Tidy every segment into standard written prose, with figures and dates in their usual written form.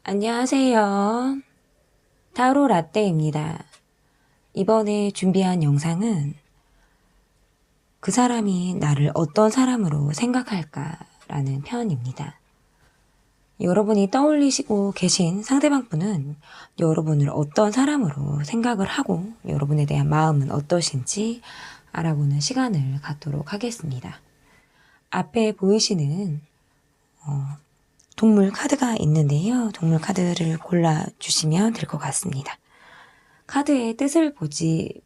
안녕하세요. 타로 라떼입니다. 이번에 준비한 영상은 그 사람이 나를 어떤 사람으로 생각할까라는 편입니다. 여러분이 떠올리시고 계신 상대방 분은 여러분을 어떤 사람으로 생각을 하고 여러분에 대한 마음은 어떠신지 알아보는 시간을 갖도록 하겠습니다. 앞에 보이시는 동물 카드가 있는데요. 동물 카드를 골라주시면 될 것 같습니다. 카드의 뜻을 보지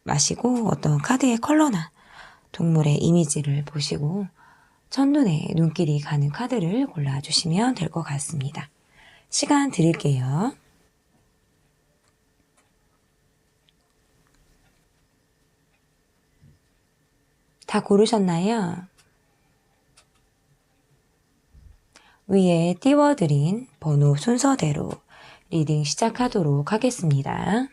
마시고 어떤 카드의 컬러나 동물의 이미지를 보시고 첫눈에 눈길이 가는 카드를 골라주시면 될 것 같습니다. 시간 드릴게요. 다 고르셨나요? 위에 띄워드린 번호 순서대로 리딩 시작하도록 하겠습니다.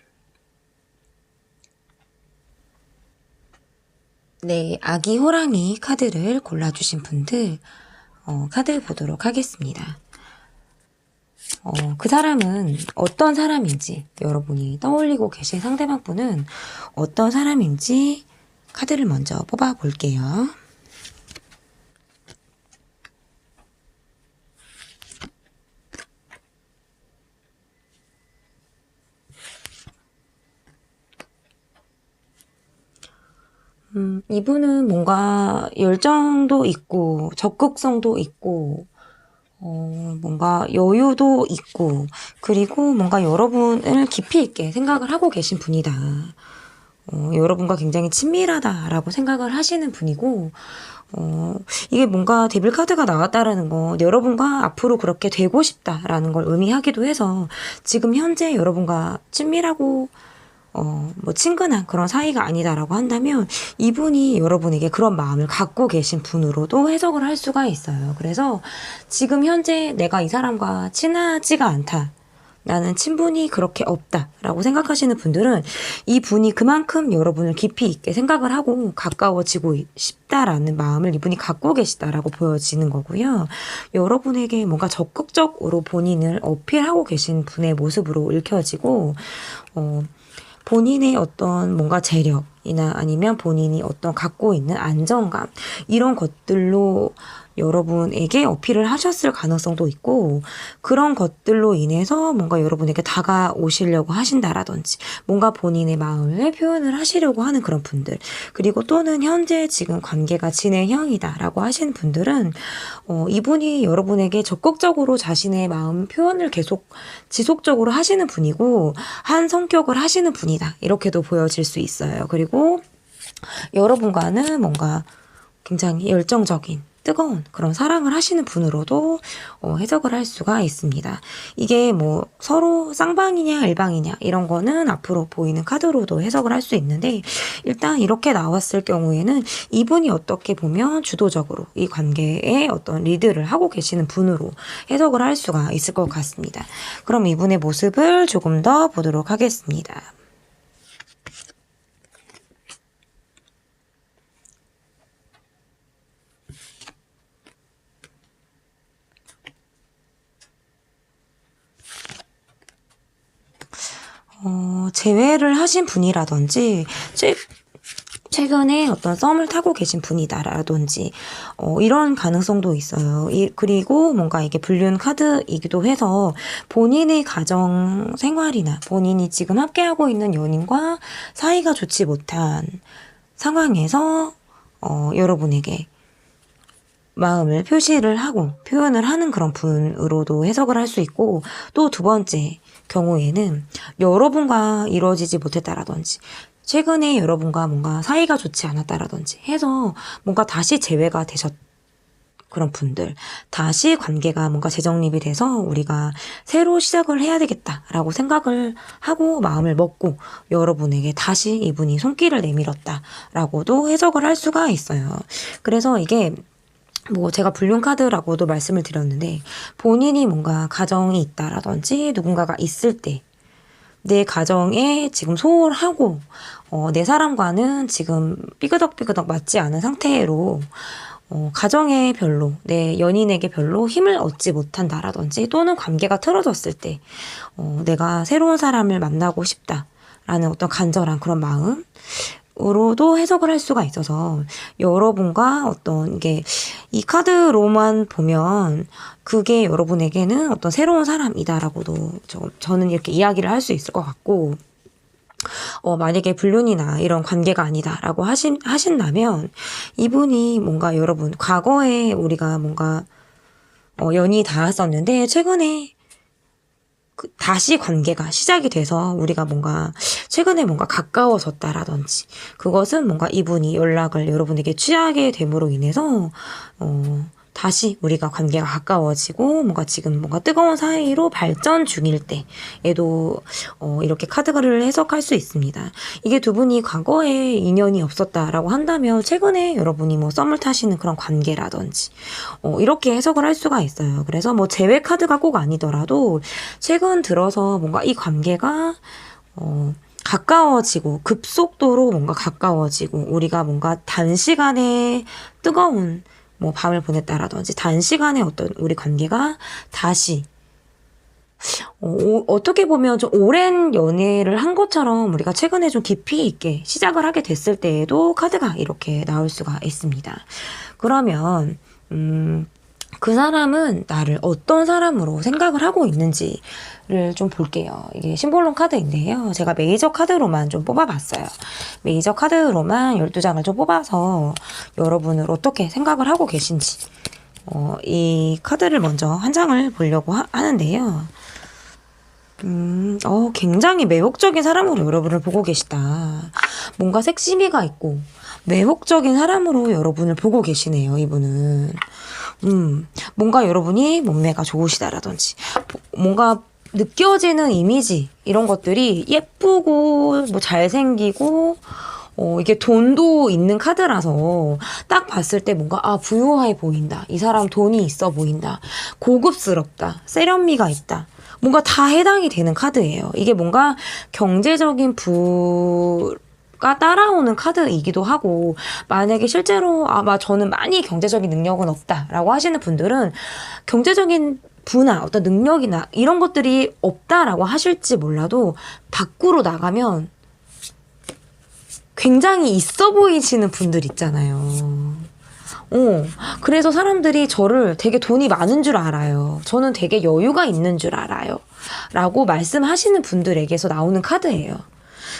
네, 아기 호랑이 카드를 골라주신 분들 카드 보도록 하겠습니다. 그 사람은 어떤 사람인지, 여러분이 떠올리고 계신 상대방 분은 어떤 사람인지 카드를 먼저 뽑아 볼게요. 이분은 뭔가 열정도 있고 적극성도 있고 뭔가 여유도 있고 그리고 뭔가 여러분을 깊이 있게 생각을 하고 계신 분이다. 여러분과 굉장히 친밀하다라고 생각을 하시는 분이고 이게 뭔가 데빌 카드가 나왔다라는 건 여러분과 앞으로 그렇게 되고 싶다라는 걸 의미하기도 해서 지금 현재 여러분과 친밀하고 친근한 그런 사이가 아니다라고 한다면 이분이 여러분에게 그런 마음을 갖고 계신 분으로도 해석을 할 수가 있어요. 그래서 지금 현재 내가 이 사람과 친하지가 않다. 나는 친분이 그렇게 없다라고 생각하시는 분들은 이 분이 그만큼 여러분을 깊이 있게 생각을 하고 가까워지고 싶다라는 마음을 이분이 갖고 계시다라고 보여지는 거고요. 여러분에게 뭔가 적극적으로 본인을 어필하고 계신 분의 모습으로 읽혀지고 본인의 어떤 뭔가 재력이나 아니면 본인이 어떤 갖고 있는 안정감 이런 것들로 여러분에게 어필을 하셨을 가능성도 있고 그런 것들로 인해서 뭔가 여러분에게 다가오시려고 하신다라든지 뭔가 본인의 마음을 표현을 하시려고 하는 그런 분들 그리고 또는 현재 지금 관계가 진행형이다라고 하시는 분들은 이분이 여러분에게 적극적으로 자신의 마음 표현을 계속 지속적으로 하시는 분이고 한 성격을 하시는 분이다 이렇게도 보여질 수 있어요. 그리고 여러분과는 뭔가 굉장히 열정적인 뜨거운 그런 사랑을 하시는 분으로도 해석을 할 수가 있습니다. 이게 뭐 서로 쌍방이냐 일방이냐 이런 거는 앞으로 보이는 카드로도 해석을 할 수 있는데 일단 이렇게 나왔을 경우에는 이분이 어떻게 보면 주도적으로 이 관계에 어떤 리드를 하고 계시는 분으로 해석을 할 수가 있을 것 같습니다. 그럼 이분의 모습을 조금 더 보도록 하겠습니다. 재회를 하신 분이라든지 최근에 어떤 썸을 타고 계신 분이다라든지 이런 가능성도 있어요. 그리고 뭔가 이게 불륜 카드이기도 해서 본인의 가정 생활이나 본인이 지금 함께하고 있는 연인과 사이가 좋지 못한 상황에서 여러분에게 마음을 표시를 하고 표현을 하는 그런 분으로도 해석을 할 수 있고 또 두 번째 경우에는 여러분과 이루어지지 못했다라든지 최근에 여러분과 뭔가 사이가 좋지 않았다라든지 해서 뭔가 다시 재회가 되셨 그런 분들 다시 관계가 뭔가 재정립이 돼서 우리가 새로 시작을 해야 되겠다라고 생각을 하고 마음을 먹고 여러분에게 다시 이분이 손길을 내밀었다라고도 해석을 할 수가 있어요. 그래서 이게 뭐 제가 불륜 카드라고도 말씀을 드렸는데 본인이 뭔가 가정이 있다라든지 누군가가 있을 때 내 가정에 지금 소홀하고 내 사람과는 지금 삐그덕삐그덕 맞지 않은 상태로 가정에 별로, 내 연인에게 별로 힘을 얻지 못한다라든지 또는 관계가 틀어졌을 때 내가 새로운 사람을 만나고 싶다라는 어떤 간절한 그런 마음으로도 해석을 할 수가 있어서 여러분과 어떤 이게 이 카드로만 보면 그게 여러분에게는 어떤 새로운 사람이다라고도 저는 이렇게 이야기를 할 수 있을 것 같고 만약에 불륜이나 이런 관계가 아니다라고 하신다면 이분이 뭔가 여러분 과거에 우리가 뭔가 연이 닿았었는데 최근에 다시 관계가 시작이 돼서 우리가 뭔가 최근에 뭔가 가까워졌다라든지 그것은 뭔가 이분이 연락을 여러분에게 취하게 됨으로 인해서 다시 우리가 관계가 가까워지고 뭔가 지금 뭔가 뜨거운 사이로 발전 중일 때에도 이렇게 카드를 해석할 수 있습니다. 이게 두 분이 과거에 인연이 없었다라고 한다면 최근에 여러분이 뭐 썸을 타시는 그런 관계라든지 이렇게 해석을 할 수가 있어요. 그래서 뭐 재회 카드가 꼭 아니더라도 최근 들어서 뭔가 이 관계가 가까워지고 급속도로 뭔가 가까워지고 우리가 뭔가 단시간에 뜨거운 뭐 밤을 보냈다라든지 단시간에 어떤 우리 관계가 다시 어떻게 보면 좀 오랜 연애를 한 것처럼 우리가 최근에 좀 깊이 있게 시작을 하게 됐을 때에도 카드가 이렇게 나올 수가 있습니다. 그러면 그 사람은 나를 어떤 사람으로 생각을 하고 있는지를 좀 볼게요. 이게 심볼론 카드인데요. 제가 메이저 카드로만 좀 뽑아봤어요. 메이저 카드로만 12장을 좀 뽑아서 여러분을 어떻게 생각을 하고 계신지 이 카드를 먼저 한 장을 보려고 하는데요. 굉장히 매혹적인 사람으로 여러분을 보고 계시다. 뭔가 섹시미가 있고 매혹적인 사람으로 여러분을 보고 계시네요, 이분은. 뭔가 여러분이 몸매가 좋으시다라든지 뭔가 느껴지는 이미지 이런 것들이 예쁘고 뭐 잘생기고 이게 돈도 있는 카드라서 딱 봤을 때 뭔가 부유해 보인다. 이 사람 돈이 있어 보인다. 고급스럽다. 세련미가 있다. 뭔가 다 해당이 되는 카드예요. 이게 뭔가 경제적인 가 따라오는 카드이기도 하고 만약에 실제로 저는 많이 경제적인 능력은 없다라고 하시는 분들은 경제적인 부나 어떤 능력이나 이런 것들이 없다라고 하실지 몰라도 밖으로 나가면 굉장히 있어 보이시는 분들 있잖아요. 그래서 사람들이 저를 되게 돈이 많은 줄 알아요. 저는 되게 여유가 있는 줄 알아요. 라고 말씀하시는 분들에게서 나오는 카드예요.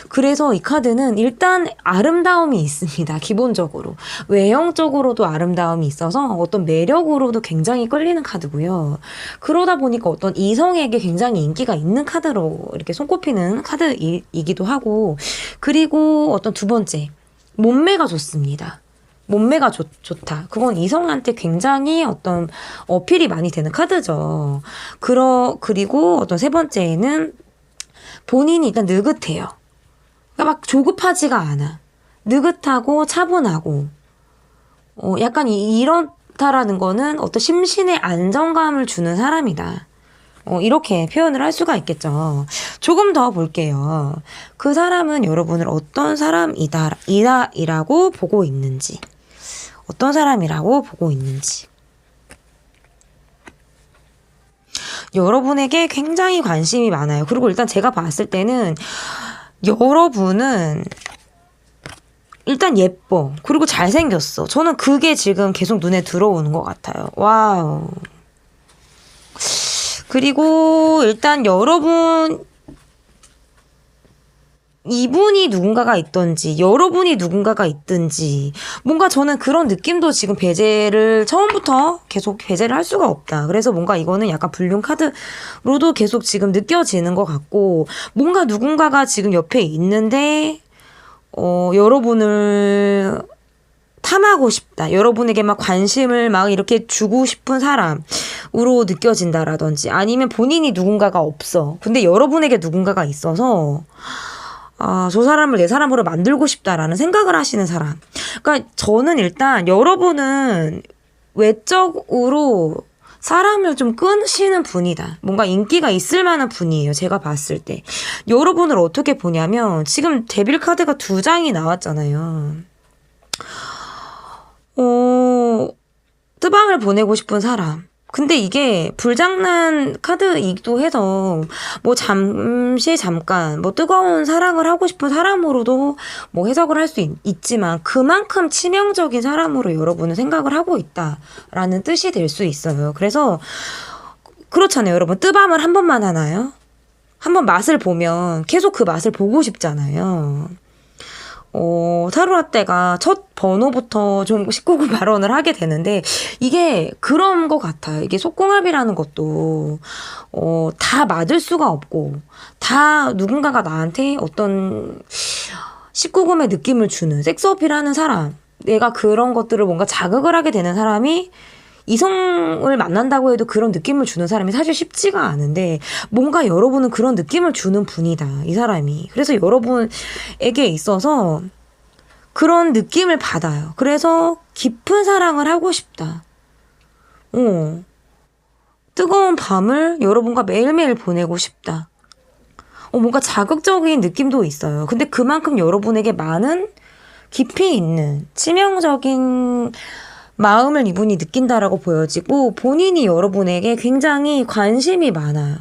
그래서 이 카드는 일단 아름다움이 있습니다. 기본적으로. 외형적으로도 아름다움이 있어서 어떤 매력으로도 굉장히 끌리는 카드고요. 그러다 보니까 어떤 이성에게 굉장히 인기가 있는 카드로 이렇게 손꼽히는 카드이기도 하고 그리고 어떤 두 번째, 몸매가 좋습니다. 몸매가 좋다. 그건 이성한테 굉장히 어떤 어필이 많이 되는 카드죠. 그리고 어떤 세 번째는 본인이 일단 느긋해요. 그러니까 막 조급하지가 않아. 느긋하고 차분하고 약간 이렇다라는 거는 어떤 심신의 안정감을 주는 사람이다. 이렇게 표현을 할 수가 있겠죠. 조금 더 볼게요. 그 사람은 여러분을 어떤 사람이라고 보고 있는지. 어떤 사람이라고 보고 있는지. 여러분에게 굉장히 관심이 많아요. 그리고 일단 제가 봤을 때는 여러분은 일단 예뻐. 그리고 잘생겼어. 저는 그게 지금 계속 눈에 들어오는 것 같아요. 와우. 그리고 일단 이분이 누군가가 있던지 여러분이 누군가가 있든지 뭔가 저는 그런 느낌도 지금 처음부터 계속 배제를 할 수가 없다. 그래서 뭔가 이거는 약간 불륜 카드로도 계속 지금 느껴지는 것 같고 뭔가 누군가가 지금 옆에 있는데 여러분을 탐하고 싶다. 여러분에게 막 관심을 막 이렇게 주고 싶은 사람으로 느껴진다라든지 아니면 본인이 누군가가 없어. 근데 여러분에게 누군가가 있어서 저 사람을 내 사람으로 만들고 싶다라는 생각을 하시는 사람. 그러니까 저는 일단 여러분은 외적으로 사람을 좀 끄시는 분이다. 뭔가 인기가 있을 만한 분이에요. 제가 봤을 때. 여러분을 어떻게 보냐면 지금 데빌 카드가 2장이 나왔잖아요. 뜨밤을 보내고 싶은 사람. 근데 이게 불장난 카드이기도 해서 뭐 잠깐 뭐 뜨거운 사랑을 하고 싶은 사람으로도 뭐 해석을 할 수 있지만 그만큼 치명적인 사람으로 여러분은 생각을 하고 있다라는 뜻이 될 수 있어요. 그래서 그렇잖아요, 여러분. 뜨밤을 한 번만 하나요? 한 번 맛을 보면 계속 그 맛을 보고 싶잖아요. 타로라떼가 첫 번호부터 좀 19금 발언을 하게 되는데, 이게 그런 것 같아요. 이게 속궁합이라는 것도, 다 맞을 수가 없고, 다 누군가가 나한테 어떤 19금의 느낌을 주는, 섹스 어필하는 사람, 내가 그런 것들을 뭔가 자극을 하게 되는 사람이 이성을 만난다고 해도 그런 느낌을 주는 사람이 사실 쉽지가 않은데 뭔가 여러분은 그런 느낌을 주는 분이다, 이 사람이. 그래서 여러분에게 있어서 그런 느낌을 받아요. 그래서 깊은 사랑을 하고 싶다. 뜨거운 밤을 여러분과 매일매일 보내고 싶다. 뭔가 자극적인 느낌도 있어요. 근데 그만큼 여러분에게 많은 깊이 있는 치명적인 마음을 이분이 느낀다라고 보여지고, 본인이 여러분에게 굉장히 관심이 많아요.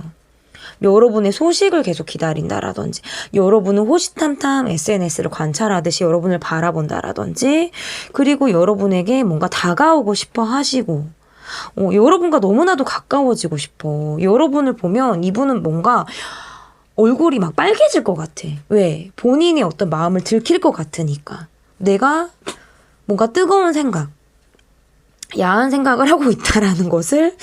여러분의 소식을 계속 기다린다라든지, 여러분은 호시탐탐 SNS를 관찰하듯이 여러분을 바라본다라든지, 그리고 여러분에게 뭔가 다가오고 싶어 하시고, 여러분과 너무나도 가까워지고 싶어. 여러분을 보면 이분은 뭔가 얼굴이 막 빨개질 것 같아. 왜? 본인이 어떤 마음을 들킬 것 같으니까. 내가 뭔가 뜨거운 생각, 야한 생각을 하고 있다라는 것을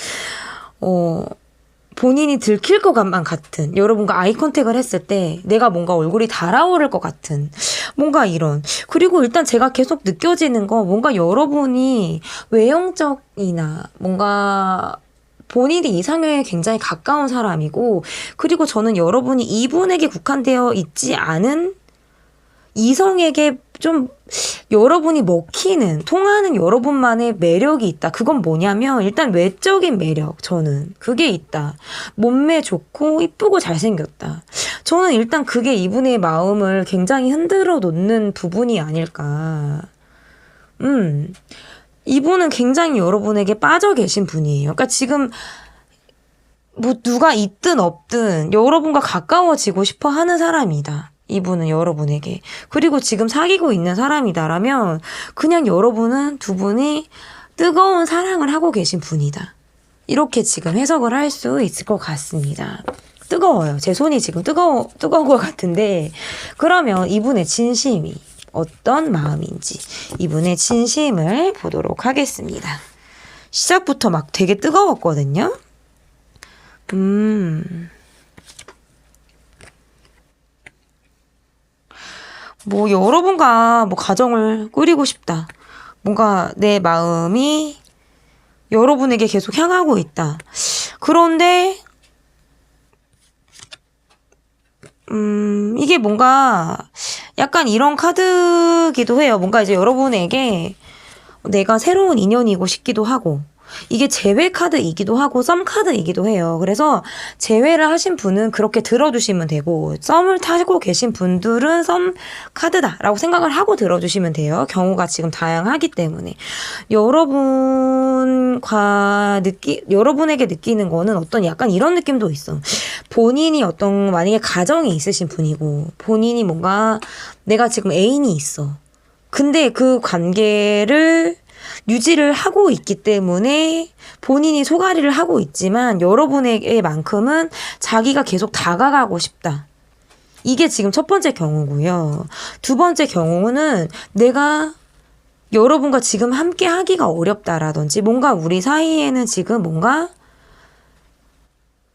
본인이 들킬 것만 같은, 여러분과 아이 컨택을 했을 때 내가 뭔가 얼굴이 달아오를 것 같은 뭔가 이런. 그리고 일단 제가 계속 느껴지는 거, 뭔가 여러분이 외형적이나 뭔가 본인이 이상형에 굉장히 가까운 사람이고, 그리고 저는 여러분이 이분에게 국한되어 있지 않은 이성에게 좀 여러분이 먹히는, 통하는 여러분만의 매력이 있다. 그건 뭐냐면 일단 외적인 매력, 저는 그게 있다. 몸매 좋고 이쁘고 잘생겼다. 저는 일단 그게 이분의 마음을 굉장히 흔들어 놓는 부분이 아닐까. 이분은 굉장히 여러분에게 빠져 계신 분이에요. 그러니까 지금 뭐 누가 있든 없든 여러분과 가까워지고 싶어 하는 사람이다, 이분은 여러분에게. 그리고 지금 사귀고 있는 사람이다라면 그냥 여러분은 두 분이 뜨거운 사랑을 하고 계신 분이다, 이렇게 지금 해석을 할 수 있을 것 같습니다. 뜨거워요. 제 손이 지금 뜨거운 것 같은데, 그러면 이분의 진심이 어떤 마음인지, 이분의 진심을 보도록 하겠습니다. 시작부터 막 되게 뜨거웠거든요. 뭐 여러분과 뭐 가정을 꾸리고 싶다. 뭔가 내 마음이 여러분에게 계속 향하고 있다. 그런데 이게 뭔가 약간 이런 카드기도 해요. 뭔가 이제 여러분에게 내가 새로운 인연이고 싶기도 하고, 이게 재회 카드이기도 하고 썸 카드이기도 해요. 그래서 재회를 하신 분은 그렇게 들어주시면 되고, 썸을 타고 계신 분들은 썸 카드다라고 생각을 하고 들어주시면 돼요. 경우가 지금 다양하기 때문에. 여러분에게 느끼는 거는 어떤 약간 이런 느낌도 있어. 본인이 어떤 만약에 가정이 있으신 분이고, 본인이 뭔가 내가 지금 애인이 있어. 근데 그 관계를 유지를 하고 있기 때문에 본인이 소가리를 하고 있지만 여러분에게만큼은 자기가 계속 다가가고 싶다. 이게 지금 첫 번째 경우고요. 두 번째 경우는 내가 여러분과 지금 함께 하기가 어렵다라든지, 뭔가 우리 사이에는 지금 뭔가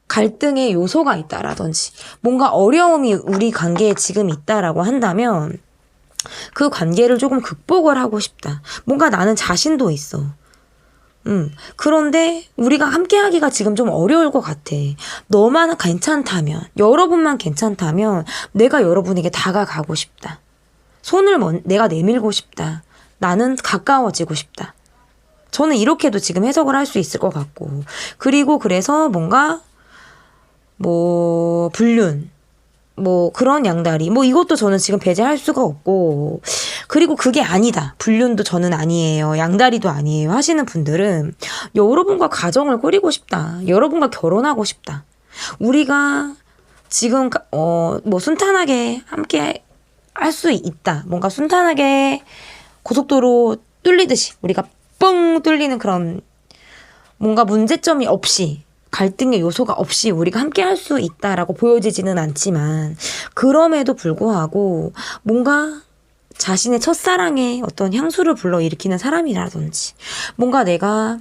갈등의 요소가 있다라든지, 뭔가 어려움이 우리 관계에 지금 있다라고 한다면 그 관계를 조금 극복을 하고 싶다. 뭔가 나는 자신도 있어. 그런데 우리가 함께 하기가 지금 좀 어려울 것 같아. 너만 괜찮다면, 여러분만 괜찮다면 내가 여러분에게 다가가고 싶다. 손을 내가 내밀고 싶다. 나는 가까워지고 싶다. 저는 이렇게도 지금 해석을 할 수 있을 것 같고, 그리고 그래서 뭔가 불륜, 뭐 그런 양다리 뭐 이것도 저는 지금 배제할 수가 없고, 그리고 그게 아니다, 불륜도 저는 아니에요, 양다리도 아니에요 하시는 분들은 여러분과 가정을 꾸리고 싶다, 여러분과 결혼하고 싶다, 우리가 지금 뭐 순탄하게 함께 할 수 있다, 뭔가 순탄하게 고속도로 뚫리듯이 우리가 뻥 뚫리는 그런 뭔가 문제점이 없이, 갈등의 요소가 없이 우리가 함께 할 수 있다라고 보여지지는 않지만, 그럼에도 불구하고 뭔가 자신의 첫사랑에 어떤 향수를 불러일으키는 사람이라든지, 뭔가 내가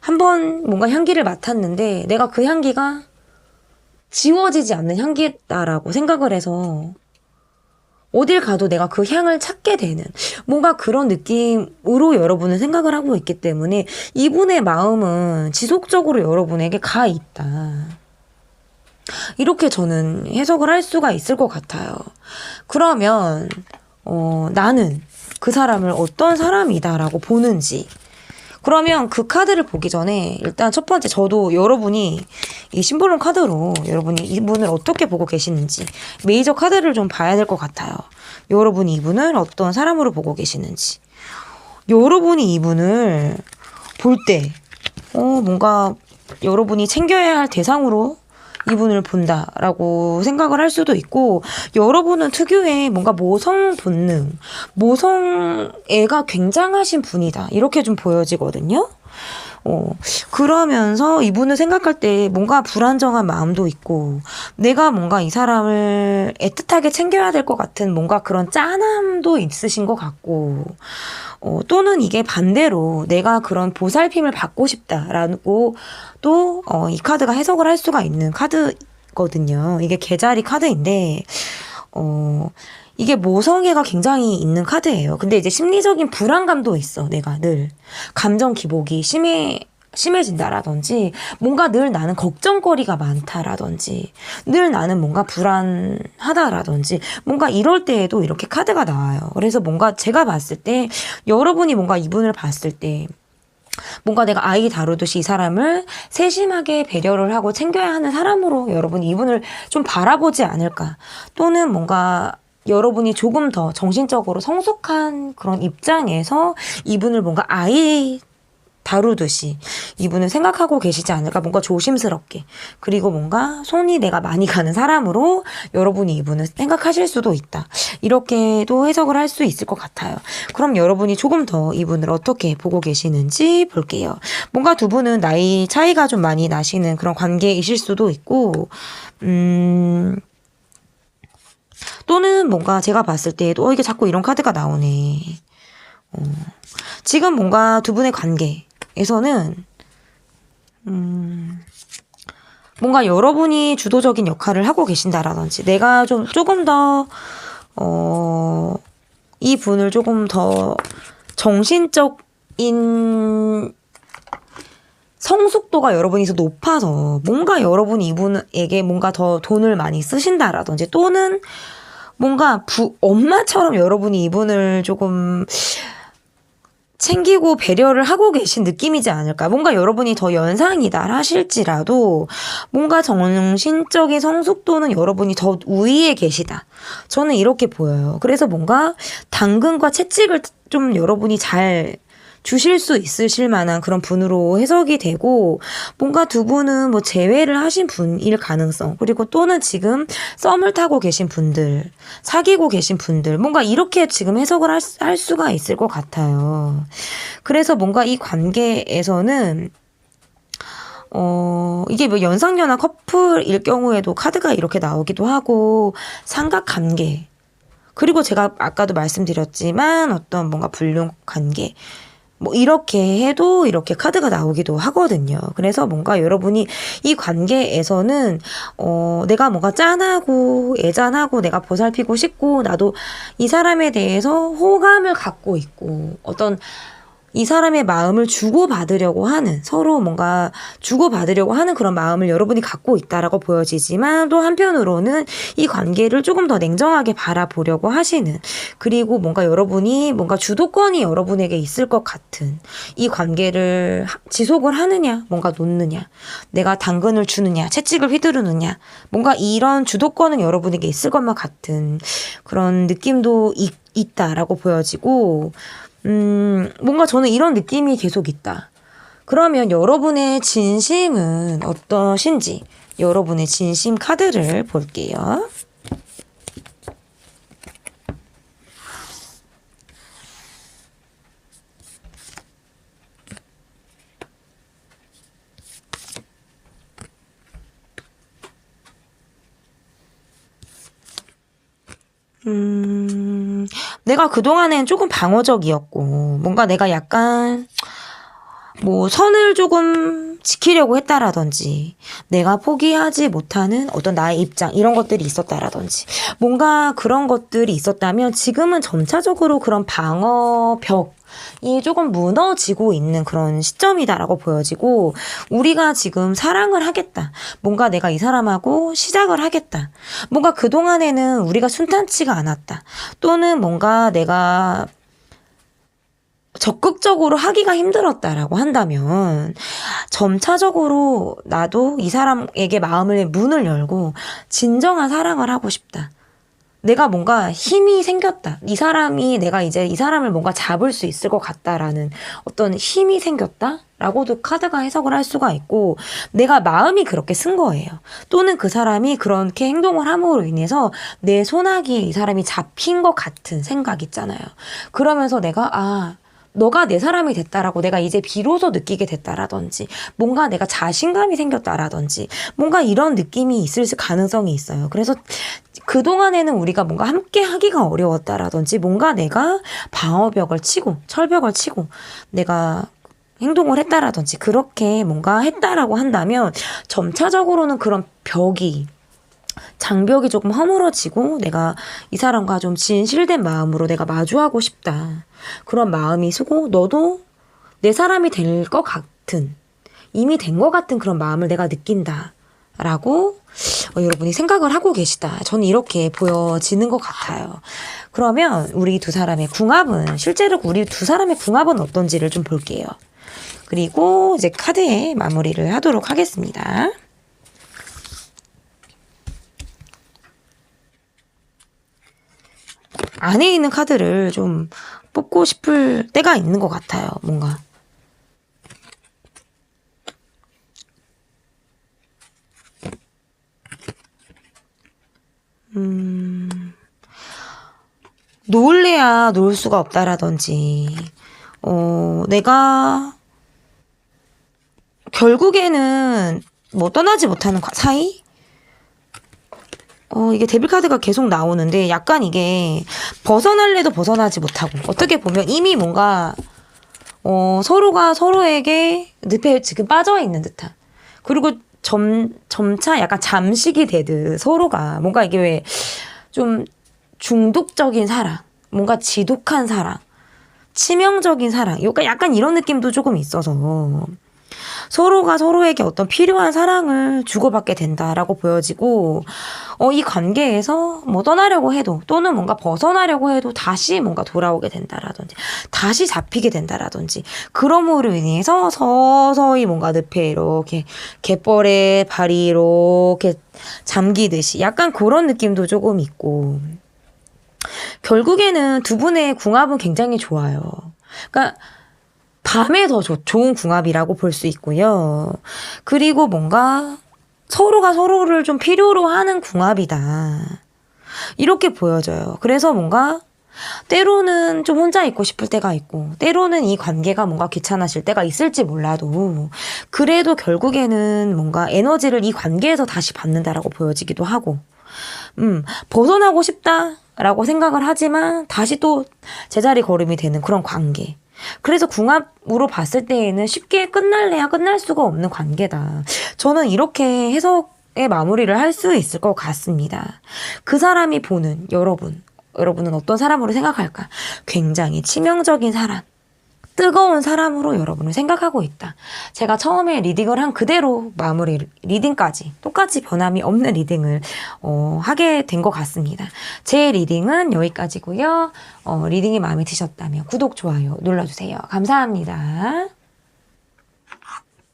한번 뭔가 향기를 맡았는데 내가 그 향기가 지워지지 않는 향기다라고 생각을 해서 어딜 가도 내가 그 향을 찾게 되는 뭔가 그런 느낌으로 여러분은 생각을 하고 있기 때문에 이분의 마음은 지속적으로 여러분에게 가 있다, 이렇게 저는 해석을 할 수가 있을 것 같아요. 그러면 나는 그 사람을 어떤 사람이다라고 보는지, 그러면 그 카드를 보기 전에 일단 첫 번째, 저도 여러분이 이 심볼론 카드로 여러분이 이분을 어떻게 보고 계시는지 메이저 카드를 좀 봐야 될 것 같아요. 여러분이 이분을 어떤 사람으로 보고 계시는지, 여러분이 이분을 볼 때 뭔가 여러분이 챙겨야 할 대상으로 이분을 본다라고 생각을 할 수도 있고, 여러분은 특유의 뭔가 모성 본능, 모성애가 굉장하신 분이다, 이렇게 좀 보여지거든요. 그러면서 이분을 생각할 때 뭔가 불안정한 마음도 있고, 내가 뭔가 이 사람을 애틋하게 챙겨야 될 것 같은 뭔가 그런 짠함도 있으신 것 같고, 또는 이게 반대로 내가 그런 보살핌을 받고 싶다라고 또 이 카드가 해석을 할 수가 있는 카드거든요. 이게 개자리 카드인데 이게 모성애가 굉장히 있는 카드예요. 근데 이제 심리적인 불안감도 있어. 내가 늘 감정 기복이 심해진다라든지, 뭔가 늘 나는 걱정거리가 많다라든지, 늘 나는 뭔가 불안하다라든지, 뭔가 이럴 때에도 이렇게 카드가 나와요. 그래서 뭔가 제가 봤을 때, 여러분이 뭔가 이분을 봤을 때 뭔가 내가 아이 다루듯이 이 사람을 세심하게 배려를 하고 챙겨야 하는 사람으로 여러분이 이분을 좀 바라보지 않을까, 또는 뭔가 여러분이 조금 더 정신적으로 성숙한 그런 입장에서 이분을 뭔가 아이 다루듯이 이분을 생각하고 계시지 않을까, 뭔가 조심스럽게, 그리고 뭔가 손이 내가 많이 가는 사람으로 여러분이 이분을 생각하실 수도 있다, 이렇게도 해석을 할 수 있을 것 같아요. 그럼 여러분이 조금 더 이분을 어떻게 보고 계시는지 볼게요. 뭔가 두 분은 나이 차이가 좀 많이 나시는 그런 관계이실 수도 있고, 또는 뭔가 제가 봤을 때도 이게 자꾸 이런 카드가 나오네. 지금 뭔가 두 분의 관계에서는 뭔가 여러분이 주도적인 역할을 하고 계신다라든지, 내가 조금 더 이 분을 조금 더 정신적인 성숙도가 여러분이서 높아서 뭔가 여러분이 이분에게 뭔가 더 돈을 많이 쓰신다라든지, 또는 뭔가 엄마처럼 여러분이 이분을 조금 챙기고 배려를 하고 계신 느낌이지 않을까. 뭔가 여러분이 더 연상이다 하실지라도 뭔가 정신적인 성숙도는 여러분이 더 우위에 계시다, 저는 이렇게 보여요. 그래서 뭔가 당근과 채찍을 좀 여러분이 잘 주실 수 있으실 만한 그런 분으로 해석이 되고, 뭔가 두 분은 뭐 재회를 하신 분일 가능성, 그리고 또는 지금 썸을 타고 계신 분들, 사귀고 계신 분들, 뭔가 이렇게 지금 해석을 할 수가 있을 것 같아요. 그래서 뭔가 이 관계에서는 이게 뭐 연상연하 커플일 경우에도 카드가 이렇게 나오기도 하고, 삼각관계, 그리고 제가 아까도 말씀드렸지만 어떤 뭔가 불륜 관계, 뭐 이렇게 해도 이렇게 카드가 나오기도 하거든요. 그래서 뭔가 여러분이 이 관계에서는 내가 뭔가 짠하고 애잔하고 내가 보살피고 싶고, 나도 이 사람에 대해서 호감을 갖고 있고, 어떤 이 사람의 마음을 주고받으려고 하는, 서로 뭔가 주고받으려고 하는 그런 마음을 여러분이 갖고 있다라고 보여지지만, 또 한편으로는 이 관계를 조금 더 냉정하게 바라보려고 하시는, 그리고 뭔가 여러분이 뭔가 주도권이 여러분에게 있을 것 같은 이 관계를 지속을 하느냐, 뭔가 놓느냐, 내가 당근을 주느냐, 채찍을 휘두르느냐, 뭔가 이런 주도권은 여러분에게 있을 것만 같은 그런 느낌도 있다라고 보여지고, 뭔가 저는 이런 느낌이 계속 있다. 그러면 여러분의 진심은 어떠신지, 여러분의 진심 카드를 볼게요. 내가 그동안엔 조금 방어적이었고, 뭔가 내가 약간, 뭐, 선을 조금 지키려고 했다라든지, 내가 포기하지 못하는 어떤 나의 입장, 이런 것들이 있었다라든지, 뭔가 그런 것들이 있었다면, 지금은 점차적으로 그런 방어벽이 조금 무너지고 있는 그런 시점이다라고 보여지고, 우리가 지금 사랑을 하겠다. 뭔가 내가 이 사람하고 시작을 하겠다. 뭔가 그동안에는 우리가 순탄치가 않았다. 또는 뭔가 내가 적극적으로 하기가 힘들었다라고 한다면, 점차적으로 나도 이 사람에게 마음의 문을 열고 진정한 사랑을 하고 싶다. 내가 뭔가 힘이 생겼다. 이 사람이, 내가 이제 이 사람을 뭔가 잡을 수 있을 것 같다라는 어떤 힘이 생겼다? 라고도 카드가 해석을 할 수가 있고, 내가 마음이 그렇게 쓴 거예요. 또는 그 사람이 그렇게 행동을 함으로 인해서 내 손아귀에 이 사람이 잡힌 것 같은 생각 있잖아요. 그러면서 내가, 너가 내 사람이 됐다라고 내가 이제 비로소 느끼게 됐다라든지, 뭔가 내가 자신감이 생겼다라든지, 뭔가 이런 느낌이 있을 가능성이 있어요. 그래서 그동안에는 우리가 뭔가 함께 하기가 어려웠다라든지, 뭔가 내가 방어벽을 치고 철벽을 치고 내가 행동을 했다라든지, 그렇게 뭔가 했다라고 한다면, 점차적으로는 그런 장벽이 조금 허물어지고, 내가 이 사람과 좀 진실된 마음으로 내가 마주하고 싶다. 그런 마음이 쓰고, 너도 내 사람이 될 것 같은, 이미 된 것 같은 그런 마음을 내가 느낀다. 라고 여러분이 생각을 하고 계시다. 저는 이렇게 보여지는 것 같아요. 그러면 우리 두 사람의 궁합은, 실제로 우리 두 사람의 궁합은 어떤지를 좀 볼게요. 그리고 이제 카드에 마무리를 하도록 하겠습니다. 안에 있는 카드를 좀 뽑고 싶을 때가 있는 것 같아요. 뭔가. 놓을래야 놓을 수가 없다라든지, 내가 결국에는 뭐 떠나지 못하는 사이? 이게 데빌 카드가 계속 나오는데, 약간 이게 벗어날래도 벗어나지 못하고, 어떻게 보면 이미 뭔가 서로가 서로에게 늪에 지금 빠져 있는 듯한, 그리고 점차 약간 잠식이 되듯 서로가 뭔가, 이게 왜 좀 중독적인 사랑, 뭔가 지독한 사랑, 치명적인 사랑, 약간 이런 느낌도 조금 있어서 서로가 서로에게 어떤 필요한 사랑을 주고받게 된다라고 보여지고, 이 관계에서 뭐 떠나려고 해도, 또는 뭔가 벗어나려고 해도 다시 뭔가 돌아오게 된다라든지, 다시 잡히게 된다라든지, 그러므로 인해서 서서히 뭔가 늪에 이렇게 갯벌에 발이 이렇게 잠기듯이 약간 그런 느낌도 조금 있고, 결국에는 두 분의 궁합은 굉장히 좋아요. 그러니까 밤에 더 좋은 궁합이라고 볼 수 있고요. 그리고 뭔가 서로가 서로를 좀 필요로 하는 궁합이다. 이렇게 보여져요. 그래서 뭔가 때로는 좀 혼자 있고 싶을 때가 있고, 때로는 이 관계가 뭔가 귀찮아질 때가 있을지 몰라도, 그래도 결국에는 뭔가 에너지를 이 관계에서 다시 받는다라고 보여지기도 하고, 벗어나고 싶다라고 생각을 하지만 다시 또 제자리 걸음이 되는 그런 관계. 그래서 궁합으로 봤을 때에는 쉽게 끝날래야 끝날 수가 없는 관계다. 저는 이렇게 해석의 마무리를 할 수 있을 것 같습니다. 그 사람이 보는 여러분은 어떤 사람으로 생각할까? 굉장히 치명적인 사람, 뜨거운 사람으로 여러분을 생각하고 있다. 제가 처음에 리딩을 한 그대로 마무리 리딩까지 똑같이 변함이 없는 리딩을 하게 된 것 같습니다. 제 리딩은 여기까지고요. 리딩이 마음에 드셨다면 구독, 좋아요 눌러주세요. 감사합니다.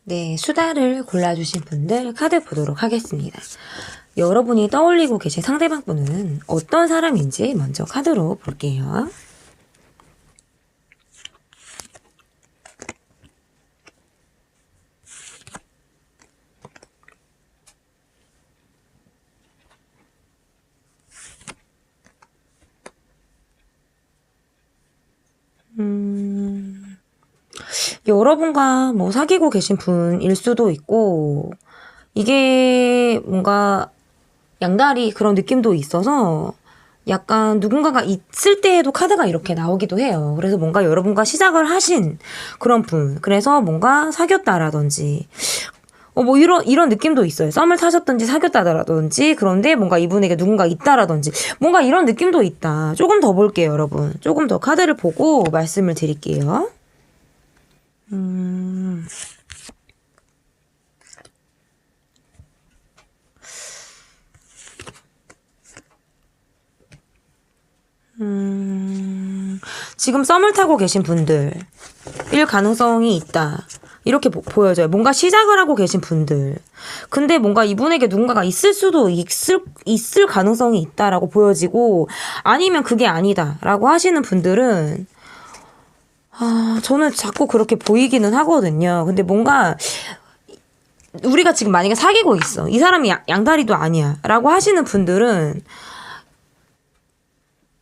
네, 수다를 골라주신 분들 카드 보도록 하겠습니다. 여러분이 떠올리고 계신 상대방 분은 어떤 사람인지 먼저 카드로 볼게요. 여러분과 뭐 사귀고 계신 분일 수도 있고, 이게 뭔가 양다리 그런 느낌도 있어서 약간 누군가가 있을 때에도 카드가 이렇게 나오기도 해요. 그래서 뭔가 여러분과 시작을 하신 그런 분, 그래서 뭔가 사귀었다라든지 뭐 이런 느낌도 있어요. 썸을 타셨든지 사귀었다라든지, 그런데 뭔가 이분에게 누군가 있다라든지, 뭔가 이런 느낌도 있다. 조금 더 볼게요, 여러분. 조금 더 카드를 보고 말씀을 드릴게요. 지금 썸을 타고 계신 분들, 일 가능성이 있다. 이렇게 보여져요. 뭔가 시작을 하고 계신 분들. 근데 뭔가 이분에게 누군가가 있을 수도 있을 가능성이 있다라고 보여지고, 아니면 그게 아니다라고 하시는 분들은, 저는 자꾸 그렇게 보이기는 하거든요. 근데 뭔가, 우리가 지금 만약에 사귀고 있어. 이 사람이 양다리도 아니야. 라고 하시는 분들은,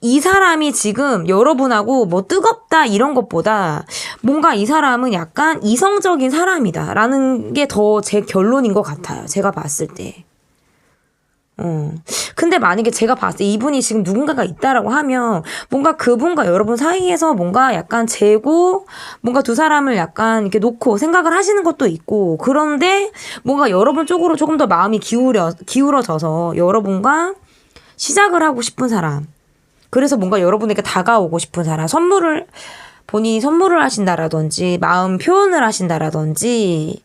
이 사람이 지금 여러분하고 뭐 뜨겁다 이런 것보다 뭔가 이 사람은 약간 이성적인 사람이다 라는 게 더 제 결론인 것 같아요. 제가 봤을 때. 근데 만약에 제가 봤을 때 이분이 지금 누군가가 있다라고 하면 뭔가 그분과 여러분 사이에서 뭔가 약간 재고 뭔가 두 사람을 약간 이렇게 놓고 생각을 하시는 것도 있고, 그런데 뭔가 여러분 쪽으로 조금 더 마음이 기울어져서 여러분과 시작을 하고 싶은 사람, 그래서 뭔가 여러분에게 다가오고 싶은 사람, 본인이 선물을 하신다라든지, 마음 표현을 하신다라든지,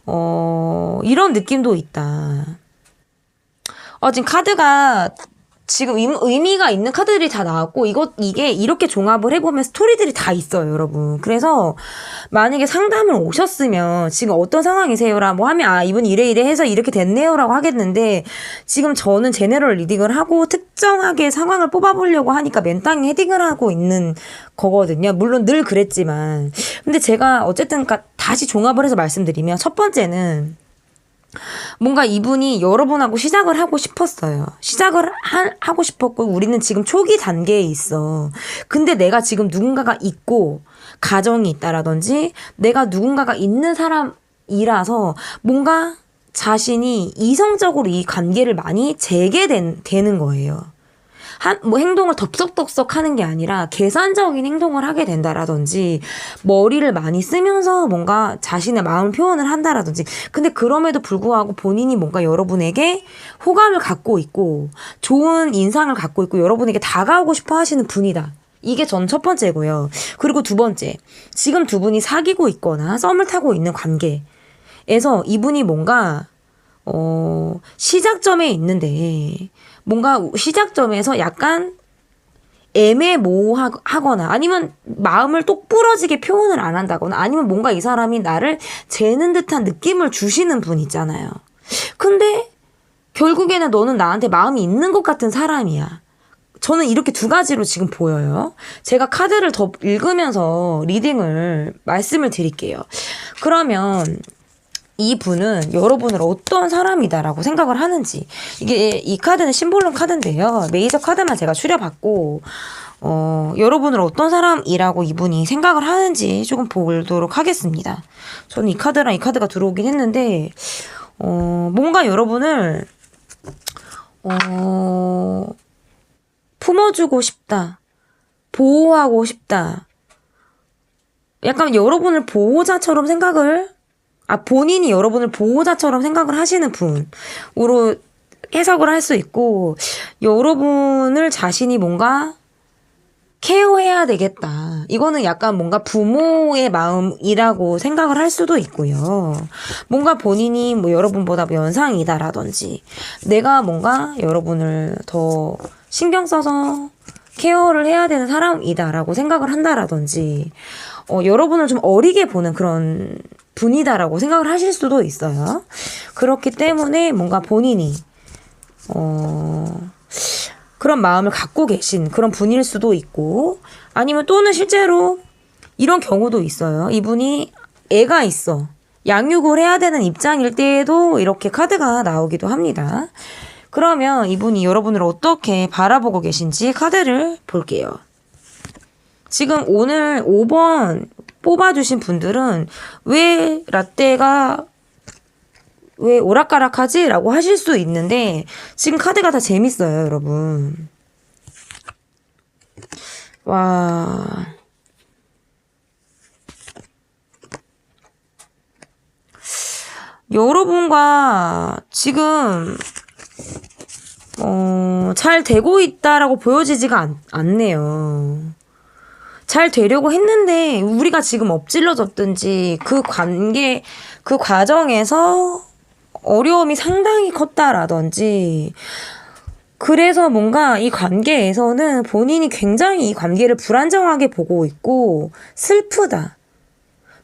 이런 느낌도 있다. 지금 카드가, 지금 의미가 있는 카드들이 다 나왔고, 이게 이렇게 종합을 해보면 스토리들이 다 있어요, 여러분. 그래서, 만약에 상담을 오셨으면, 지금 어떤 상황이세요라 뭐 하면, 이분이 이래 해서 이렇게 됐네요라고 하겠는데, 지금 저는 제네럴 리딩을 하고 특정하게 상황을 뽑아보려고 하니까 맨땅에 헤딩을 하고 있는 거거든요. 물론 늘 그랬지만. 근데 제가 어쨌든 다시 종합을 해서 말씀드리면, 첫 번째는, 뭔가 이분이 여러분하고 시작을 하고 싶었어요. 시작을 하고 싶었고, 우리는 지금 초기 단계에 있어. 근데 내가 지금 누군가가 있고 가정이 있다라든지 내가 누군가가 있는 사람이라서 뭔가 자신이 이성적으로 이 관계를 많이 되는 거예요. 뭐 행동을 덥석덥석 하는 게 아니라 계산적인 행동을 하게 된다라든지, 머리를 많이 쓰면서 뭔가 자신의 마음 표현을 한다라든지. 근데 그럼에도 불구하고 본인이 뭔가 여러분에게 호감을 갖고 있고 좋은 인상을 갖고 있고 여러분에게 다가오고 싶어 하시는 분이다. 이게 전 첫 번째고요. 그리고 두 번째, 지금 두 분이 사귀고 있거나 썸을 타고 있는 관계에서 이분이 뭔가 시작점에 있는데, 뭔가 시작점에서 약간 애매모호하거나, 아니면 마음을 똑부러지게 표현을 안 한다거나, 아니면 뭔가 이 사람이 나를 재는 듯한 느낌을 주시는 분 있잖아요. 근데 결국에는 너는 나한테 마음이 있는 것 같은 사람이야. 저는 이렇게 두 가지로 지금 보여요. 제가 카드를 더 읽으면서 리딩을 말씀을 드릴게요. 그러면 이 분은 여러분을 어떤 사람이다라고 생각을 하는지. 이 카드는 심볼론 카드인데요. 메이저 카드만 제가 추려봤고, 여러분을 어떤 사람이라고 이분이 생각을 하는지 조금 보도록 하겠습니다. 저는 이 카드랑 이 카드가 들어오긴 했는데, 뭔가 여러분을, 품어주고 싶다. 보호하고 싶다. 약간 여러분을 보호자처럼 본인이 여러분을 보호자처럼 생각을 하시는 분으로 해석을 할 수 있고, 여러분을 자신이 뭔가 케어해야 되겠다. 이거는 약간 뭔가 부모의 마음이라고 생각을 할 수도 있고요. 뭔가 본인이 뭐 여러분보다 연상이다라든지 내가 뭔가 여러분을 더 신경 써서 케어를 해야 되는 사람이다라고 생각을 한다라든지 여러분을 좀 어리게 보는 그런 분이다라고 생각을 하실 수도 있어요. 그렇기 때문에 뭔가 본인이 그런 마음을 갖고 계신 그런 분일 수도 있고 아니면 또는 실제로 이런 경우도 있어요. 이분이 애가 있어. 양육을 해야 되는 입장일 때에도 이렇게 카드가 나오기도 합니다. 그러면 이분이 여러분을 어떻게 바라보고 계신지 카드를 볼게요. 지금 오늘 5번 뽑아주신 분들은 왜 라떼가 왜 오락가락하지? 라고 하실 수 있는데 지금 카드가 다 재밌어요, 여러분. 와. 여러분과 지금 잘 되고 있다라고 보여지지가 않네요. 잘 되려고 했는데 우리가 지금 엎질러졌든지 그 관계, 그 과정에서 어려움이 상당히 컸다라든지 그래서 뭔가 이 관계에서는 본인이 굉장히 이 관계를 불안정하게 보고 있고 슬프다.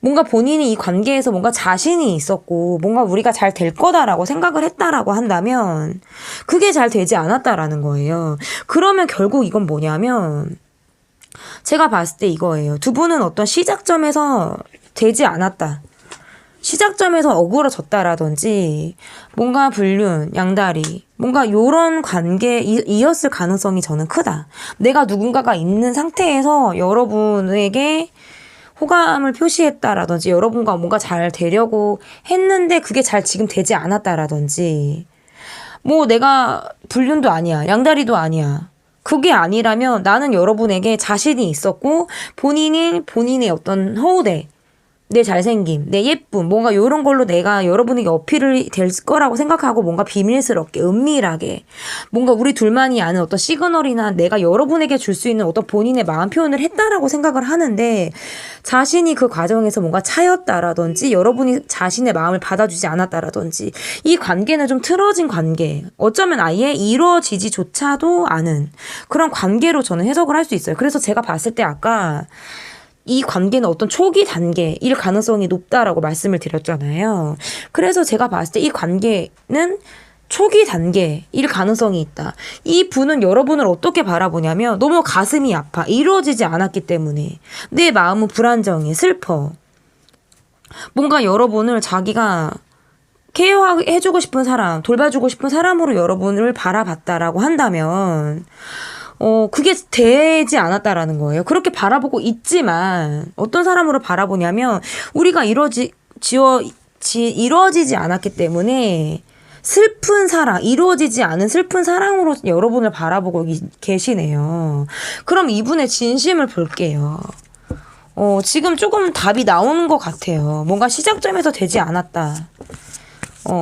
뭔가 본인이 이 관계에서 뭔가 자신이 있었고 뭔가 우리가 잘 될 거다라고 생각을 했다라고 한다면 그게 잘 되지 않았다라는 거예요. 그러면 결국 이건 뭐냐면 제가 봤을 때 이거예요. 두 분은 어떤 시작점에서 되지 않았다. 시작점에서 어그러졌다라든지 뭔가 불륜, 양다리 뭔가 요런 관계이었을 가능성이 저는 크다. 내가 누군가가 있는 상태에서 여러분에게 호감을 표시했다라든지 여러분과 뭔가 잘 되려고 했는데 그게 잘 지금 되지 않았다라든지 뭐 내가 불륜도 아니야. 양다리도 아니야. 그게 아니라면 나는 여러분에게 자신이 있었고 본인의 어떤 허우대 내 잘생김, 내 예쁨, 뭔가 이런 걸로 내가 여러분에게 어필을 될 거라고 생각하고 뭔가 비밀스럽게, 은밀하게, 뭔가 우리 둘만이 아는 어떤 시그널이나 내가 여러분에게 줄 수 있는 어떤 본인의 마음 표현을 했다라고 생각을 하는데 자신이 그 과정에서 뭔가 차였다라든지 여러분이 자신의 마음을 받아주지 않았다라든지 이 관계는 좀 틀어진 관계, 어쩌면 아예 이루어지지조차도 않은 그런 관계로 저는 해석을 할 수 있어요. 그래서 제가 봤을 때 아까 이 관계는 어떤 초기 단계일 가능성이 높다라고 말씀을 드렸잖아요. 그래서 제가 봤을 때 이 관계는 초기 단계일 가능성이 있다. 이 분은 여러분을 어떻게 바라보냐면 너무 가슴이 아파. 이루어지지 않았기 때문에. 내 마음은 불안정해. 슬퍼. 뭔가 여러분을 자기가 케어해주고 싶은 사람, 돌봐주고 싶은 사람으로 여러분을 바라봤다라고 한다면 그게 되지 않았다라는 거예요. 그렇게 바라보고 있지만 어떤 사람으로 바라보냐면 우리가 이루어지지 않았기 때문에 슬픈 사랑, 이루어지지 않은 슬픈 사랑으로 여러분을 바라보고 계시네요. 그럼 이분의 진심을 볼게요. 지금 조금 답이 나오는 것 같아요. 뭔가 시작점에서 되지 않았다.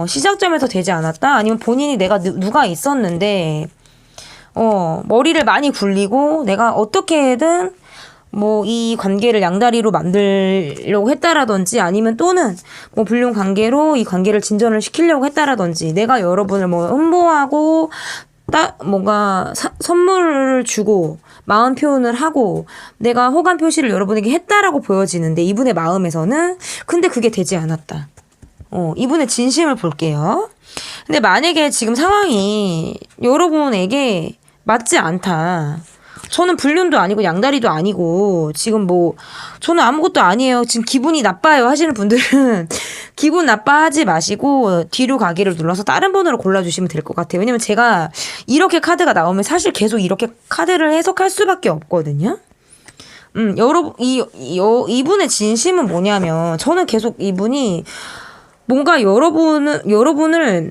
시작점에서 되지 않았다? 아니면 본인이 내가 누가 있었는데 머리를 많이 굴리고 내가 어떻게든 뭐 이 관계를 양다리로 만들려고 했다라든지 아니면 또는 뭐 불륜 관계로 이 관계를 진전을 시키려고 했다라든지 내가 여러분을 뭐 흠모하고 뭔가 선물을 주고 마음 표현을 하고 내가 호감 표시를 여러분에게 했다라고 보여지는데 이분의 마음에서는 근데 그게 되지 않았다. 이분의 진심을 볼게요. 근데 만약에 지금 상황이 여러분에게 맞지 않다. 저는 불륜도 아니고 양다리도 아니고 지금 뭐 저는 아무것도 아니에요. 지금 기분이 나빠요 하시는 분들은 기분 나빠하지 마시고 뒤로 가기를 눌러서 다른 번호로 골라주시면 될 것 같아요. 왜냐면 제가 이렇게 카드가 나오면 사실 계속 이렇게 카드를 해석할 수밖에 없거든요. 여러분 이분의 진심은 뭐냐면 저는 계속 이분이 뭔가 여러분을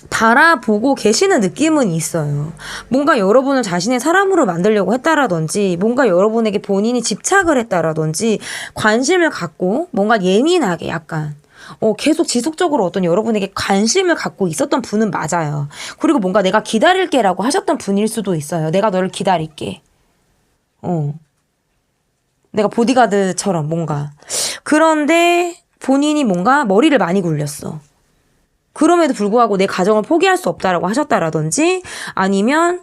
바라보고 계시는 느낌은 있어요. 뭔가 여러분을 자신의 사람으로 만들려고 했다라든지 뭔가 여러분에게 본인이 집착을 했다라든지 관심을 갖고 뭔가 예민하게 약간 계속 지속적으로 어떤 여러분에게 관심을 갖고 있었던 분은 맞아요. 그리고 뭔가 내가 기다릴게라고 하셨던 분일 수도 있어요. 내가 너를 기다릴게. 어. 내가 보디가드처럼 뭔가. 그런데 본인이 뭔가 머리를 많이 굴렸어. 그럼에도 불구하고 내 가정을 포기할 수 없다라고 하셨다라든지 아니면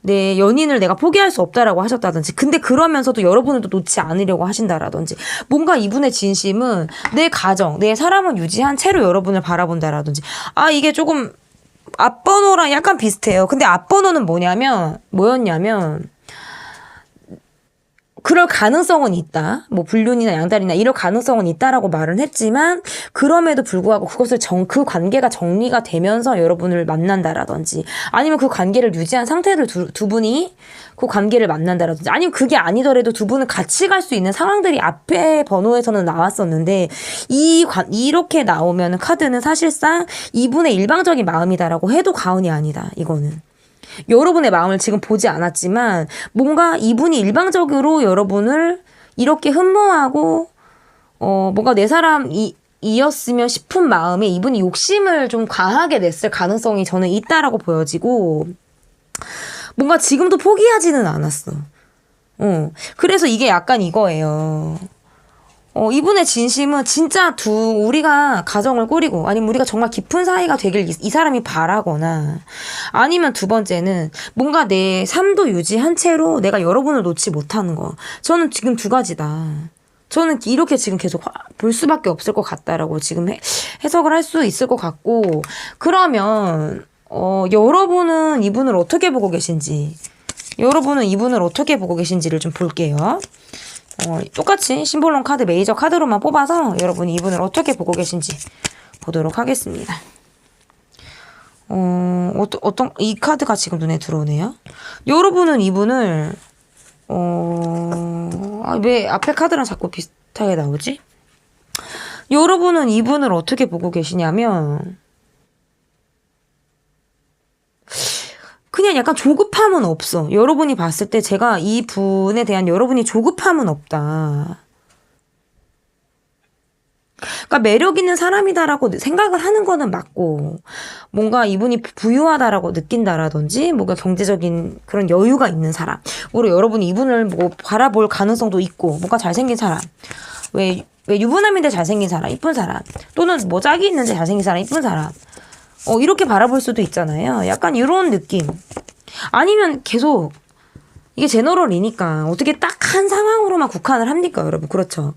내 연인을 내가 포기할 수 없다라고 하셨다든지 근데 그러면서도 여러분을 또 놓지 않으려고 하신다라든지 뭔가 이분의 진심은 내 가정, 내 사람을 유지한 채로 여러분을 바라본다라든지 아 이게 조금 앞번호랑 약간 비슷해요. 근데 앞번호는 뭐였냐면 그럴 가능성은 있다. 뭐 불륜이나 양다리나 이럴 가능성은 있다라고 말은 했지만 그럼에도 불구하고 그 관계가 정리가 되면서 여러분을 만난다라든지 아니면 그 관계를 유지한 상태로 두 분이 그 관계를 만난다라든지 아니면 그게 아니더라도 두 분은 같이 갈 수 있는 상황들이 앞에 번호에서는 나왔었는데 이렇게 나오면 카드는 사실상 이분의 일방적인 마음이다라고 해도 과언이 아니다. 이거는. 여러분의 마음을 지금 보지 않았지만 뭔가 이분이 일방적으로 여러분을 이렇게 흠모하고 뭔가 내 사람이었으면 싶은 마음에 이분이 욕심을 좀 강하게 냈을 가능성이 저는 있다라고 보여지고 뭔가 지금도 포기하지는 않았어. 그래서 이게 약간 이거예요. 이분의 진심은 진짜 우리가 가정을 꾸리고, 아니면 우리가 정말 깊은 사이가 되길 이 사람이 바라거나, 아니면 두 번째는 뭔가 내 삶도 유지한 채로 내가 여러분을 놓지 못하는 거. 저는 지금 두 가지다. 저는 이렇게 지금 계속 볼 수밖에 없을 것 같다라고 지금 해석을 할 수 있을 것 같고, 그러면, 여러분은 이분을 어떻게 보고 계신지, 좀 볼게요. 똑같이 심볼론 카드 메이저 카드로만 뽑아서 여러분이 이분을 어떻게 보고 계신지 보도록 하겠습니다. 이 카드가 지금 눈에 들어오네요. 여러분은 이분을, 왜 앞에 카드랑 자꾸 비슷하게 나오지? 여러분은 이분을 어떻게 보고 계시냐면, 그냥 약간 조급함은 없어. 여러분이 봤을 때 제가 이 분에 대한 여러분이 조급함은 없다. 그러니까 매력 있는 사람이다라고 생각을 하는 거는 맞고 뭔가 이분이 부유하다라고 느낀다라든지 뭔가 경제적인 그런 여유가 있는 사람. 그리고 여러분이 이분을 뭐 바라볼 가능성도 있고 뭔가 잘생긴 사람. 왜 유부남인데 잘생긴 사람, 이쁜 사람. 또는 뭐 짝이 있는데 잘생긴 사람, 이쁜 사람. 이렇게 바라볼 수도 있잖아요. 약간 이런 느낌. 아니면 계속 이게 제너럴이니까 어떻게 딱 한 상황으로만 국한을 합니까, 여러분? 그렇죠.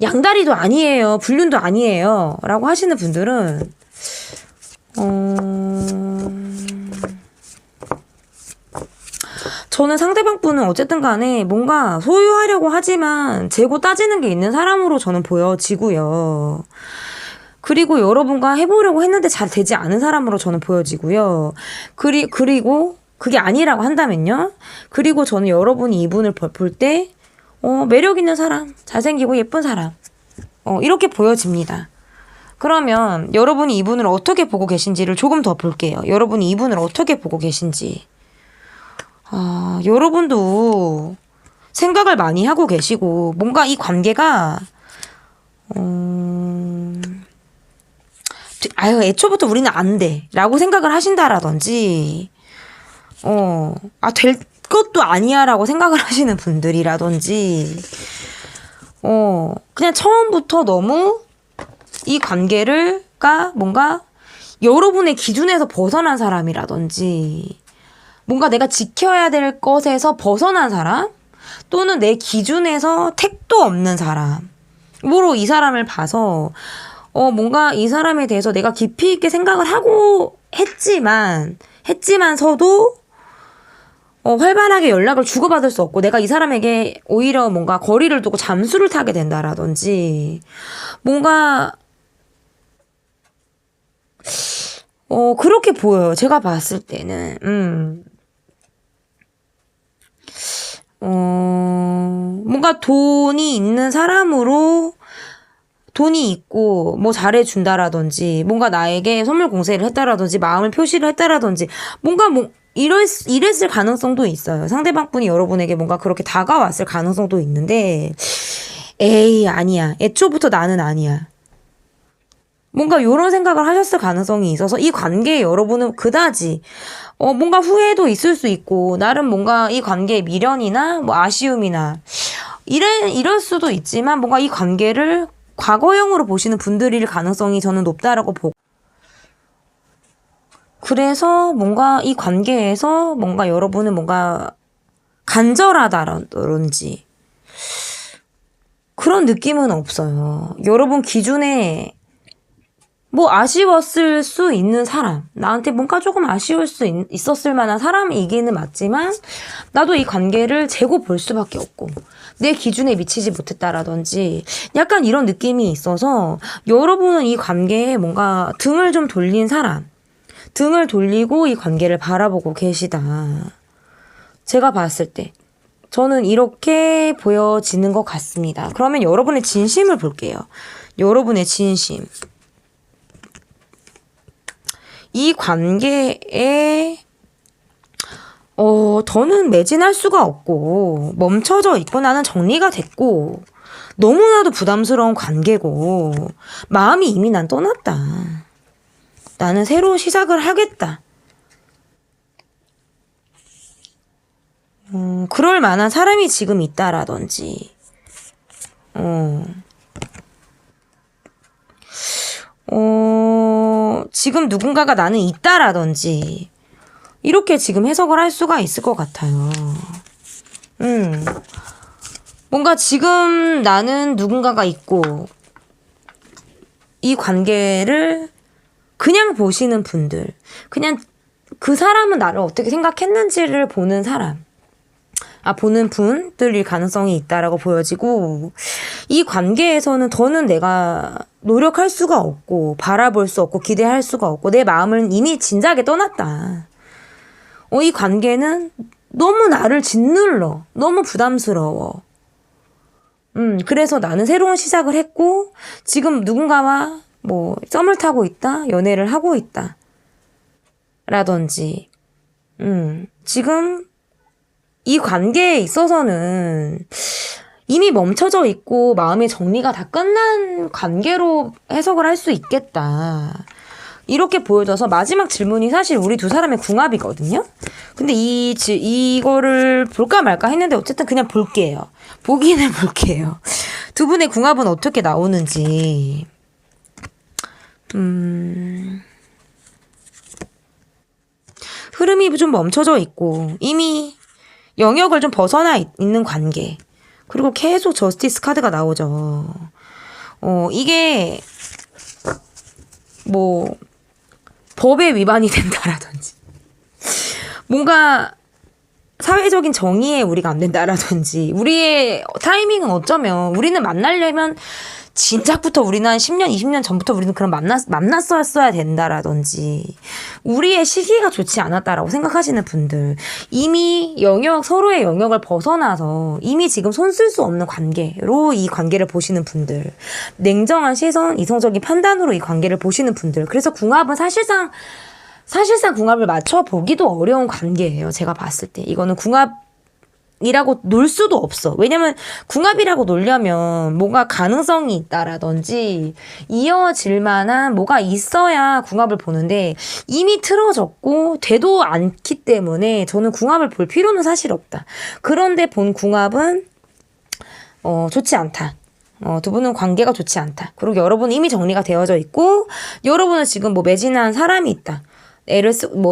양다리도 아니에요. 불륜도 아니에요. 라고 하시는 분들은 저는 상대방 분은 어쨌든 간에 뭔가 소유하려고 하지만 재고 따지는 게 있는 사람으로 저는 보여지고요. 그리고 여러분과 해보려고 했는데 잘 되지 않은 사람으로 저는 보여지고요. 그리고 그게 아니라고 한다면요. 그리고 저는 여러분이 이분을 볼 때 매력 있는 사람, 잘생기고 예쁜 사람 이렇게 보여집니다. 그러면 여러분이 이분을 어떻게 보고 계신지를 조금 더 볼게요. 여러분이 이분을 어떻게 보고 계신지. 여러분도 생각을 많이 하고 계시고 뭔가 이 관계가 애초부터 우리는 안 돼. 라고 생각을 하신다라든지, 될 것도 아니야. 라고 생각을 하시는 분들이라든지, 그냥 처음부터 너무 이 관계가 뭔가 여러분의 기준에서 벗어난 사람이라든지, 뭔가 내가 지켜야 될 것에서 벗어난 사람, 또는 내 기준에서 택도 없는 사람으로 이 사람을 봐서, 뭔가 이 사람에 대해서 내가 깊이 있게 생각을 하고 했지만서도, 활발하게 연락을 주고받을 수 없고, 내가 이 사람에게 오히려 뭔가 거리를 두고 잠수를 타게 된다라든지, 뭔가, 그렇게 보여요. 제가 봤을 때는, 뭔가 돈이 있는 사람으로, 돈이 있고 뭐 잘해준다라든지 뭔가 나에게 선물 공세를 했다라든지 마음을 표시를 했다라든지 뭔가 뭐 이랬을 가능성도 있어요. 상대방 분이 여러분에게 뭔가 그렇게 다가왔을 가능성도 있는데 에이 아니야. 애초부터 나는 아니야. 뭔가 요런 생각을 하셨을 가능성이 있어서 이 관계에 여러분은 그다지 뭔가 후회도 있을 수 있고 나름 뭔가 이 관계에 미련이나 뭐 아쉬움이나 이럴 수도 있지만 뭔가 이 관계를 과거형으로 보시는 분들일 가능성이 저는 높다라고 보고 그래서 뭔가 이 관계에서 뭔가 여러분은 뭔가 간절하다든지 그런 느낌은 없어요. 여러분 기준에 뭐 아쉬웠을 수 있는 사람, 나한테 뭔가 조금 아쉬울 수 있었을 만한 사람이기는 맞지만 나도 이 관계를 재고 볼 수밖에 없고 내 기준에 미치지 못했다라든지 약간 이런 느낌이 있어서 여러분은 이 관계에 뭔가 등을 좀 돌린 사람, 등을 돌리고 이 관계를 바라보고 계시다. 제가 봤을 때 저는 이렇게 보여지는 것 같습니다. 그러면 여러분의 진심을 볼게요. 여러분의 진심. 이 관계에 더는 매진할 수가 없고 멈춰져 있고 나는 정리가 됐고 너무나도 부담스러운 관계고 마음이 이미 난 떠났다. 나는 새로운 시작을 하겠다. 그럴 만한 사람이 지금 있다라든지 지금 누군가가 나는 있다라든지 이렇게 지금 해석을 할 수가 있을 것 같아요. 뭔가 지금 나는 누군가가 있고 이 관계를 그냥 보시는 분들, 그냥 그 사람은 나를 어떻게 생각했는지를 보는 사람, 보는 분들일 가능성이 있다라고 보여지고 이 관계에서는 더는 내가 노력할 수가 없고 바라볼 수 없고 기대할 수가 없고 내 마음은 이미 진작에 떠났다. 이 관계는 너무 나를 짓눌러. 너무 부담스러워. 그래서 나는 새로운 시작을 했고 지금 누군가와 뭐 썸을 타고 있다. 연애를 하고 있다. 라든지 지금 이 관계에 있어서는 이미 멈춰져 있고 마음의 정리가 다 끝난 관계로 해석을 할 수 있겠다. 이렇게 보여져서 마지막 질문이 사실 우리 두 사람의 궁합이거든요. 근데 이거를 볼까 말까 했는데 어쨌든 그냥 볼게요. 보기는 볼게요. 두 분의 궁합은 어떻게 나오는지. 흐름이 좀 멈춰져 있고 이미 영역을 좀 벗어나 있는 관계. 그리고 계속 저스티스 카드가 나오죠. 이게 뭐 법에 위반이 된다라든지 뭔가 사회적인 정의에 우리가 안 된다라든지 우리의 타이밍은 어쩌면 우리는 만나려면 진작부터 우리는 한 10년, 20년 전부터 우리는 그럼 만났었어야 된다라든지 우리의 시기가 좋지 않았다라고 생각하시는 분들 이미 서로의 영역을 벗어나서 이미 지금 손 쓸 수 없는 관계로 이 관계를 보시는 분들 냉정한 시선, 이성적인 판단으로 이 관계를 보시는 분들 그래서 궁합은 사실상 궁합을 맞춰보기도 어려운 관계예요. 제가 봤을 때. 이거는 궁합이라고 놀 수도 없어. 왜냐면 궁합이라고 놀려면 뭐가 가능성이 있다라든지 이어질 만한 뭐가 있어야 궁합을 보는데 이미 틀어졌고 되도 않기 때문에 저는 궁합을 볼 필요는 사실 없다. 그런데 본 궁합은 좋지 않다. 두 분은 관계가 좋지 않다. 그리고 여러분은 이미 정리가 되어져 있고 여러분은 지금 뭐 매진한 사람이 있다.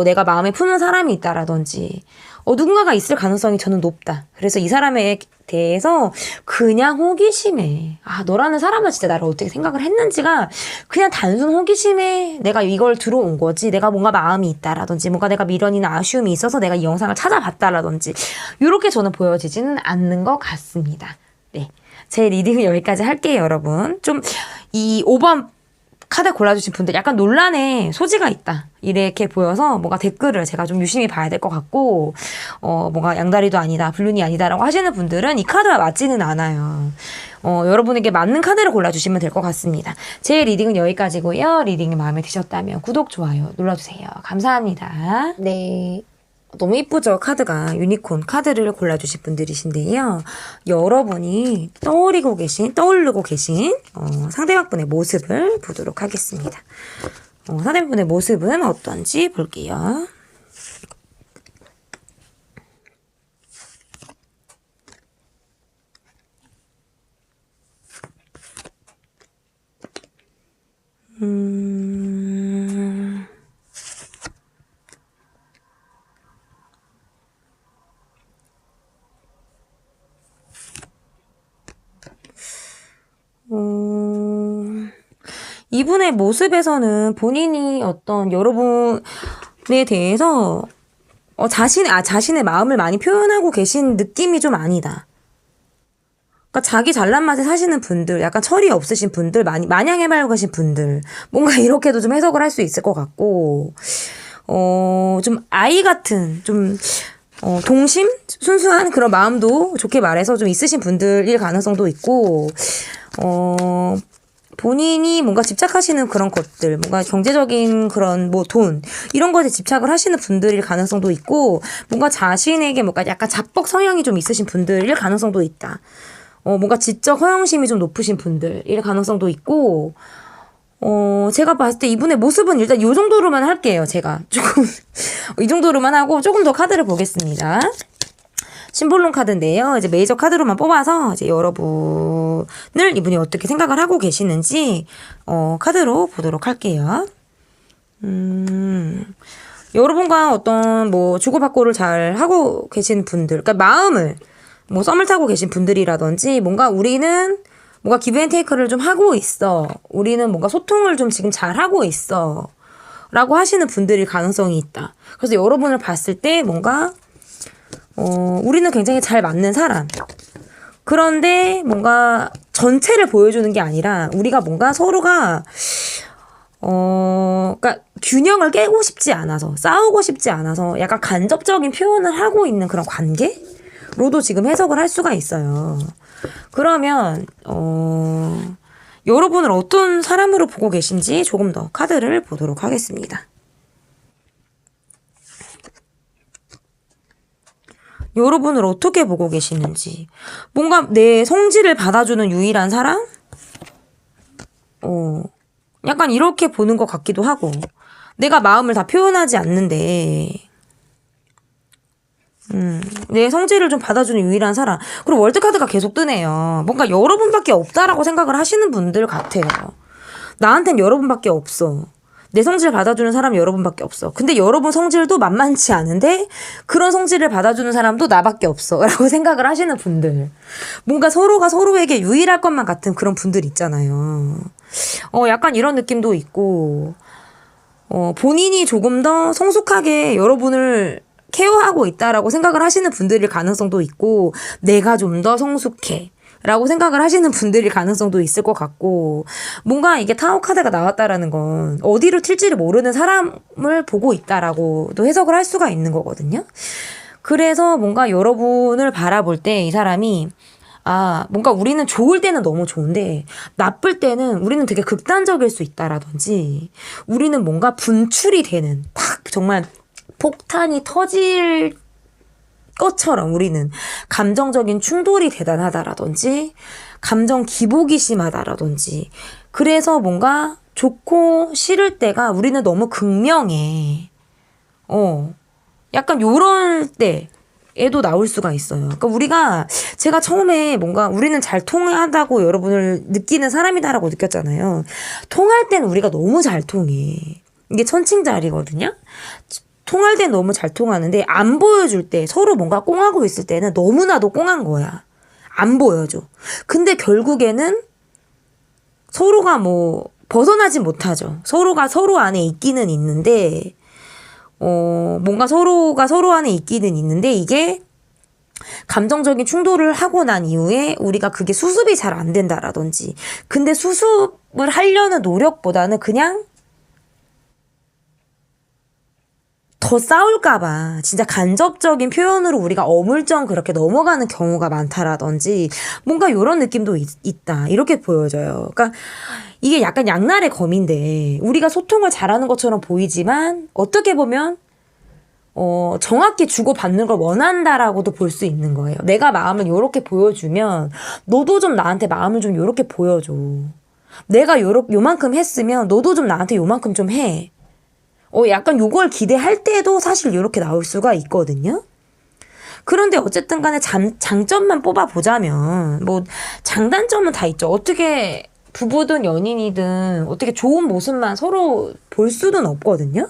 내가 마음에 푸는 사람이 있다라든지, 누군가가 있을 가능성이 저는 높다. 그래서 이 사람에 대해서 그냥 호기심에, 너라는 사람은 진짜 나를 어떻게 생각을 했는지가 그냥 단순 호기심에 내가 이걸 들어온 거지. 내가 뭔가 마음이 있다라든지, 뭔가 내가 미련이나 아쉬움이 있어서 내가 이 영상을 찾아봤다라든지, 이렇게 저는 보여지지는 않는 것 같습니다. 네. 제 리딩은 여기까지 할게요, 여러분. 좀, 이 5번 카드 골라주신 분들 약간 논란의 소지가 있다. 이렇게 보여서 뭔가 댓글을 제가 좀 유심히 봐야 될 것 같고, 뭔가 양다리도 아니다, 불륜이 아니다라고 하시는 분들은 이 카드와 맞지는 않아요. 여러분에게 맞는 카드를 골라주시면 될 것 같습니다. 제 리딩은 여기까지고요. 리딩이 마음에 드셨다면 구독, 좋아요 눌러주세요. 감사합니다. 네. 너무 이쁘죠? 카드가 유니콘 카드를 골라주신 분들이신데요. 여러분이 떠오르고 계신 상대방분의 모습을 보도록 하겠습니다. 상대방분의 모습은 어떤지 볼게요. 이분의 모습에서는 본인이 어떤 여러분에 대해서 자신의 마음을 많이 표현하고 계신 느낌이 좀 아니다. 그러니까 자기 잘난 맛에 사시는 분들, 약간 철이 없으신 분들, 마냥 해맑고 계신 분들, 뭔가 이렇게도 좀 해석을 할 수 있을 것 같고, 좀 아이 같은, 좀, 동심? 순수한 그런 마음도 좋게 말해서 좀 있으신 분들일 가능성도 있고, 본인이 뭔가 집착하시는 그런 것들, 뭔가 경제적인 그런 돈, 이런 것에 집착을 하시는 분들일 가능성도 있고, 뭔가 자신에게 뭔가 약간 자뻑 성향이 좀 있으신 분들일 가능성도 있다. 뭔가 지적 허영심이 좀 높으신 분들일 가능성도 있고, 제가 봤을 때 이분의 모습은 일단 이 정도로만 할게요, 제가. 조금, 이 정도로만 하고 조금 더 카드를 보겠습니다. 심볼론 카드인데요. 이제 메이저 카드로만 뽑아서 이제 여러분을 이분이 어떻게 생각을 하고 계시는지, 카드로 보도록 할게요. 여러분과 어떤 주고받고를 잘 하고 계신 분들, 그러니까 마음을, 썸을 타고 계신 분들이라든지, 우리는 뭔가 기브 앤 테이크를 좀 하고 있어. 우리는 뭔가 소통을 좀 지금 잘 하고 있어. 라고 하시는 분들일 가능성이 있다. 그래서 여러분을 봤을 때 뭔가, 우리는 굉장히 잘 맞는 사람. 그런데 뭔가 전체를 보여주는 게 아니라 우리가 뭔가 서로가, 그러니까 균형을 깨고 싶지 않아서, 싸우고 싶지 않아서 약간 간접적인 표현을 하고 있는 그런 관계로도 지금 해석을 할 수가 있어요. 그러면, 여러분을 어떤 사람으로 보고 계신지 조금 더 카드를 보도록 하겠습니다. 여러분을 어떻게 보고 계시는지. 뭔가 내 성질을 받아주는 유일한 사람? 약간 이렇게 보는 것 같기도 하고. 내가 마음을 다 표현하지 않는데, 내 성질을 좀 받아주는 유일한 사람. 그리고 월드카드가 계속 뜨네요. 뭔가 여러분밖에 없다라고 생각을 하시는 분들 같아요. 나한텐 여러분밖에 없어. 내 성질 받아주는 사람이 여러분밖에 없어. 근데 여러분 성질도 만만치 않은데 그런 성질을 받아주는 사람도 나밖에 없어. 라고 생각을 하시는 분들. 뭔가 서로가 서로에게 유일할 것만 같은 그런 분들 있잖아요. 약간 이런 느낌도 있고, 본인이 조금 더 성숙하게 여러분을 케어하고 있다라고 생각을 하시는 분들일 가능성도 있고, 내가 좀 더 성숙해 라고 생각을 하시는 분들일 가능성도 있을 것 같고, 뭔가 이게 타워 카드가 나왔다라는 건 어디로 튈지를 모르는 사람을 보고 있다라고도 해석을 할 수가 있는 거거든요. 그래서 뭔가 여러분을 바라볼 때 이 사람이 뭔가 우리는 좋을 때는 너무 좋은데 나쁠 때는 우리는 되게 극단적일 수 있다라든지, 우리는 뭔가 분출이 되는 정말 폭탄이 터질 것처럼 우리는 감정적인 충돌이 대단하다라든지, 감정 기복이 심하다라든지, 그래서 뭔가 좋고 싫을 때가 우리는 너무 극명해. 약간 요럴 때에도 나올 수가 있어요. 그러니까 제가 처음에 뭔가 우리는 잘 통하다고 여러분을 느끼는 사람이다라고 느꼈잖아요. 통할 때는 우리가 너무 잘 통해. 이게 천칭자리거든요. 통할 땐 너무 잘 통하는데 안 보여줄 때, 서로 뭔가 꽁하고 있을 때는 너무나도 꽁한 거야. 안 보여줘. 근데 결국에는 서로가 벗어나지 못하죠. 서로가 서로 안에 있기는 있는데, 뭔가 서로가 서로 안에 있기는 있는데, 이게 감정적인 충돌을 하고 난 이후에 우리가 그게 수습이 잘 안 된다라든지, 근데 수습을 하려는 노력보다는 그냥 더 싸울까봐 진짜 간접적인 표현으로 우리가 어물쩡 그렇게 넘어가는 경우가 많다라든지, 뭔가 이런 느낌도 있다, 이렇게 보여져요. 그러니까 이게 약간 양날의 검인데, 우리가 소통을 잘하는 것처럼 보이지만 어떻게 보면 정확히 주고받는 걸 원한다라고도 볼 수 있는 거예요. 내가 마음을 요렇게 보여주면 너도 좀 나한테 마음을 좀 요렇게 보여줘. 내가 요만큼 했으면 너도 좀 나한테 요만큼 좀 해. 약간 요걸 기대할 때도 사실 요렇게 나올 수가 있거든요. 그런데 어쨌든 간에 장점만 뽑아보자면, 뭐, 장단점은 다 있죠. 어떻게 부부든 연인이든 어떻게 좋은 모습만 서로 볼 수는 없거든요.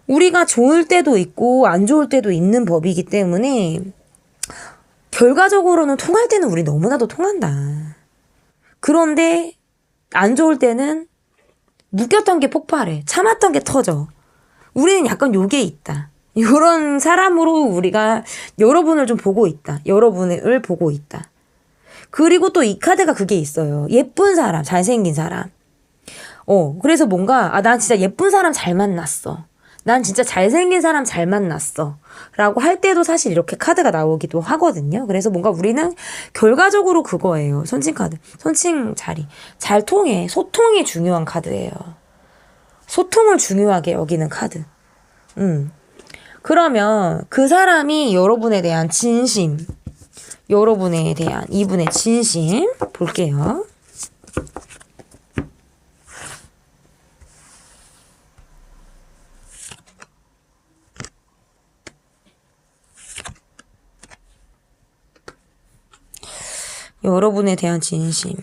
우리가 좋을 때도 있고 안 좋을 때도 있는 법이기 때문에 결과적으로는 통할 때는 우리 너무나도 통한다. 그런데 안 좋을 때는 묵혔던 게 폭발해. 참았던 게 터져. 우리는 약간 요게 있다. 요런 사람으로 우리가 여러분을 좀 보고 있다. 여러분을 보고 있다. 그리고 또 이 카드가 그게 있어요. 예쁜 사람, 잘생긴 사람. 그래서 뭔가 난 진짜 예쁜 사람 잘 만났어. 난 진짜 잘생긴 사람 잘 만났어. 라고 할 때도 사실 이렇게 카드가 나오기도 하거든요. 그래서 뭔가 우리는 결과적으로 그거예요. 손칭 카드. 손칭 자리. 잘 통해. 소통이 중요한 카드예요. 소통을 중요하게 여기는 카드. 그러면 그 사람이 여러분에 대한 진심, 여러분에 대한 이분의 진심 볼게요. 여러분에 대한 진심.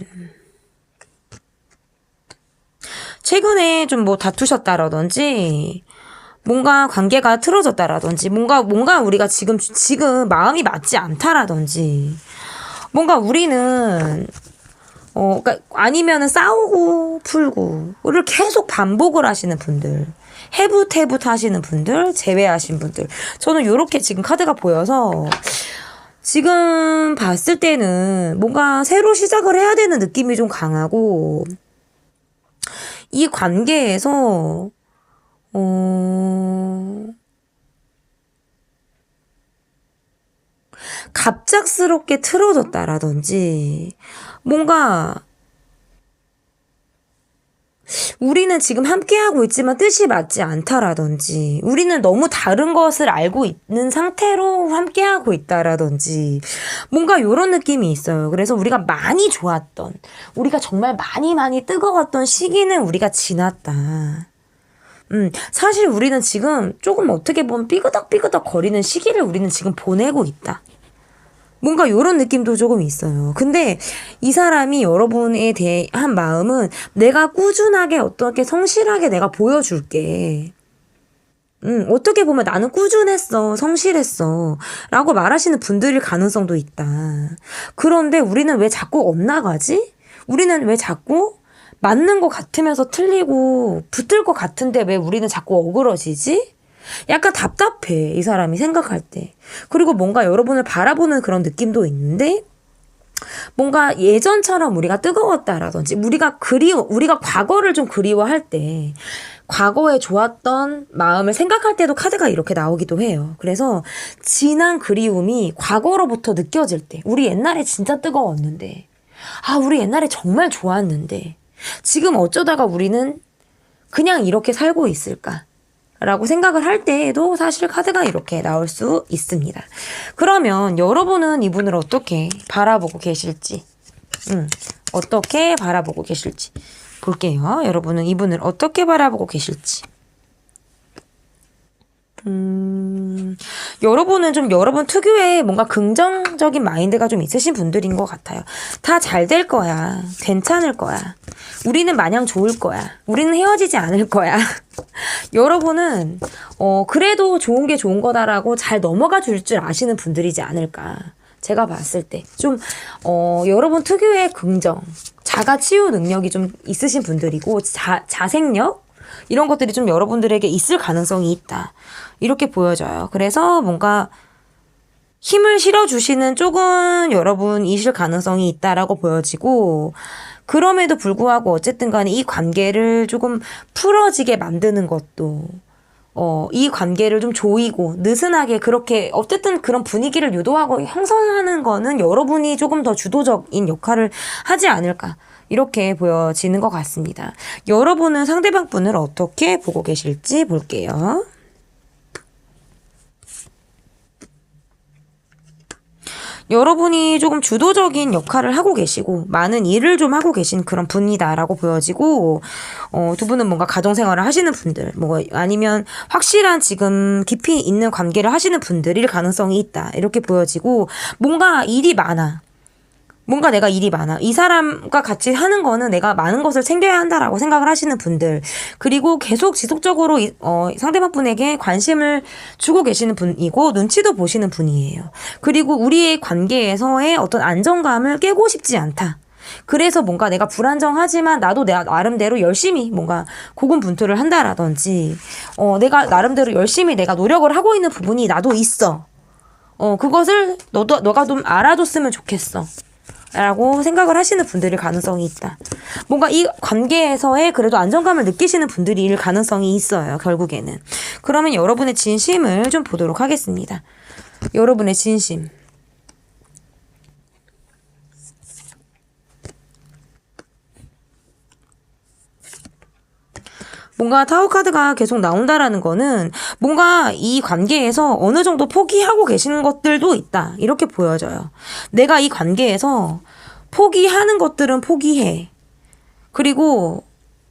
최근에 좀 뭐 다투셨다라든지, 뭔가 관계가 틀어졌다라든지, 뭔가 우리가 지금 마음이 맞지 않다라든지, 뭔가 우리는, 그러니까 아니면은 싸우고 풀고를 계속 반복을 하시는 분들, 해붓 하시는 분들, 제외하신 분들. 저는 요렇게 지금 카드가 보여서, 지금 봤을 때는 뭔가 새로 시작을 해야 되는 느낌이 좀 강하고, 이 관계에서, 갑작스럽게 틀어졌다라든지, 뭔가, 우리는 지금 함께하고 있지만 뜻이 맞지 않다라든지, 우리는 너무 다른 것을 알고 있는 상태로 함께하고 있다라든지, 뭔가 이런 느낌이 있어요. 그래서 우리가 많이 좋았던, 우리가 정말 많이 뜨거웠던 시기는 우리가 지났다. 사실 우리는 지금 조금 어떻게 보면 삐그덕 거리는 시기를 우리는 지금 보내고 있다. 뭔가 이런 느낌도 조금 있어요. 근데 이 사람이 여러분에 대한 마음은 내가 꾸준하게 어떻게 성실하게 내가 보여줄게. 어떻게 보면 나는 꾸준했어, 성실했어 라고 말하시는 분들일 가능성도 있다. 그런데 우리는 왜 자꾸 엇나가지? 우리는 왜 자꾸 맞는 것 같으면서 틀리고 붙을 것 같은데 왜 우리는 자꾸 어그러지지? 약간 답답해, 이 사람이 생각할 때. 그리고 뭔가 여러분을 바라보는 그런 느낌도 있는데, 뭔가 예전처럼 우리가 뜨거웠다라든지, 우리가 과거를 좀 그리워할 때, 과거에 좋았던 마음을 생각할 때도 카드가 이렇게 나오기도 해요. 그래서 진한 그리움이 과거로부터 느껴질 때, 우리 옛날에 진짜 뜨거웠는데, 우리 옛날에 정말 좋았는데, 지금 어쩌다가 우리는 그냥 이렇게 살고 있을까? 라고 생각을 할 때에도 사실 카드가 이렇게 나올 수 있습니다. 그러면 여러분은 이분을 어떻게 바라보고 계실지, 어떻게 바라보고 계실지 볼게요. 여러분은 이분을 어떻게 바라보고 계실지. 여러분은 좀 여러분 특유의 뭔가 긍정적인 마인드가 좀 있으신 분들인 것 같아요. 다 잘 될 거야. 괜찮을 거야. 우리는 마냥 좋을 거야. 우리는 헤어지지 않을 거야. 여러분은 그래도 좋은 게 좋은 거다라고 잘 넘어가 줄 아시는 분들이지 않을까. 제가 봤을 때 좀 여러분 특유의 긍정, 자가 치유 능력이 좀 있으신 분들이고 자생력 이런 것들이 좀 여러분들에게 있을 가능성이 있다. 이렇게 보여져요. 그래서 뭔가 힘을 실어주시는 쪽은 여러분이실 가능성이 있다라고 보여지고, 그럼에도 불구하고 어쨌든 간에 이 관계를 조금 풀어지게 만드는 것도, 이 관계를 좀 조이고 느슨하게 그렇게 어쨌든 그런 분위기를 유도하고 형성하는 거는 여러분이 조금 더 주도적인 역할을 하지 않을까. 이렇게 보여지는 것 같습니다. 여러분은 상대방 분을 어떻게 보고 계실지 볼게요. 여러분이 조금 주도적인 역할을 하고 계시고 많은 일을 좀 하고 계신 그런 분이다라고 보여지고, 두 분은 뭔가 가정생활을 하시는 분들, 뭐 아니면 확실한 지금 깊이 있는 관계를 하시는 분들일 가능성이 있다 이렇게 보여지고, 뭔가 일이 많아. 뭔가 내가 일이 많아. 이 사람과 같이 하는 거는 내가 많은 것을 챙겨야 한다라고 생각을 하시는 분들. 그리고 계속 지속적으로 상대방 분에게 관심을 주고 계시는 분이고 눈치도 보시는 분이에요. 그리고 우리의 관계에서의 어떤 안정감을 깨고 싶지 않다. 그래서 뭔가 내가 불안정하지만 나도 내 나름대로 열심히 뭔가 고군분투를 한다라든지, 내가 나름대로 열심히 내가 노력을 하고 있는 부분이 나도 있어. 그것을 너가 좀 알아줬으면 좋겠어. 라고 생각을 하시는 분들일 가능성이 있다. 뭔가 이 관계에서의 그래도 안정감을 느끼시는 분들일 가능성이 있어요, 결국에는. 그러면 여러분의 진심을 좀 보도록 하겠습니다. 여러분의 진심. 뭔가 타워 카드가 계속 나온다라는 거는 뭔가 이 관계에서 어느 정도 포기하고 계시는 것들도 있다. 이렇게 보여져요. 내가 이 관계에서 포기하는 것들은 포기해. 그리고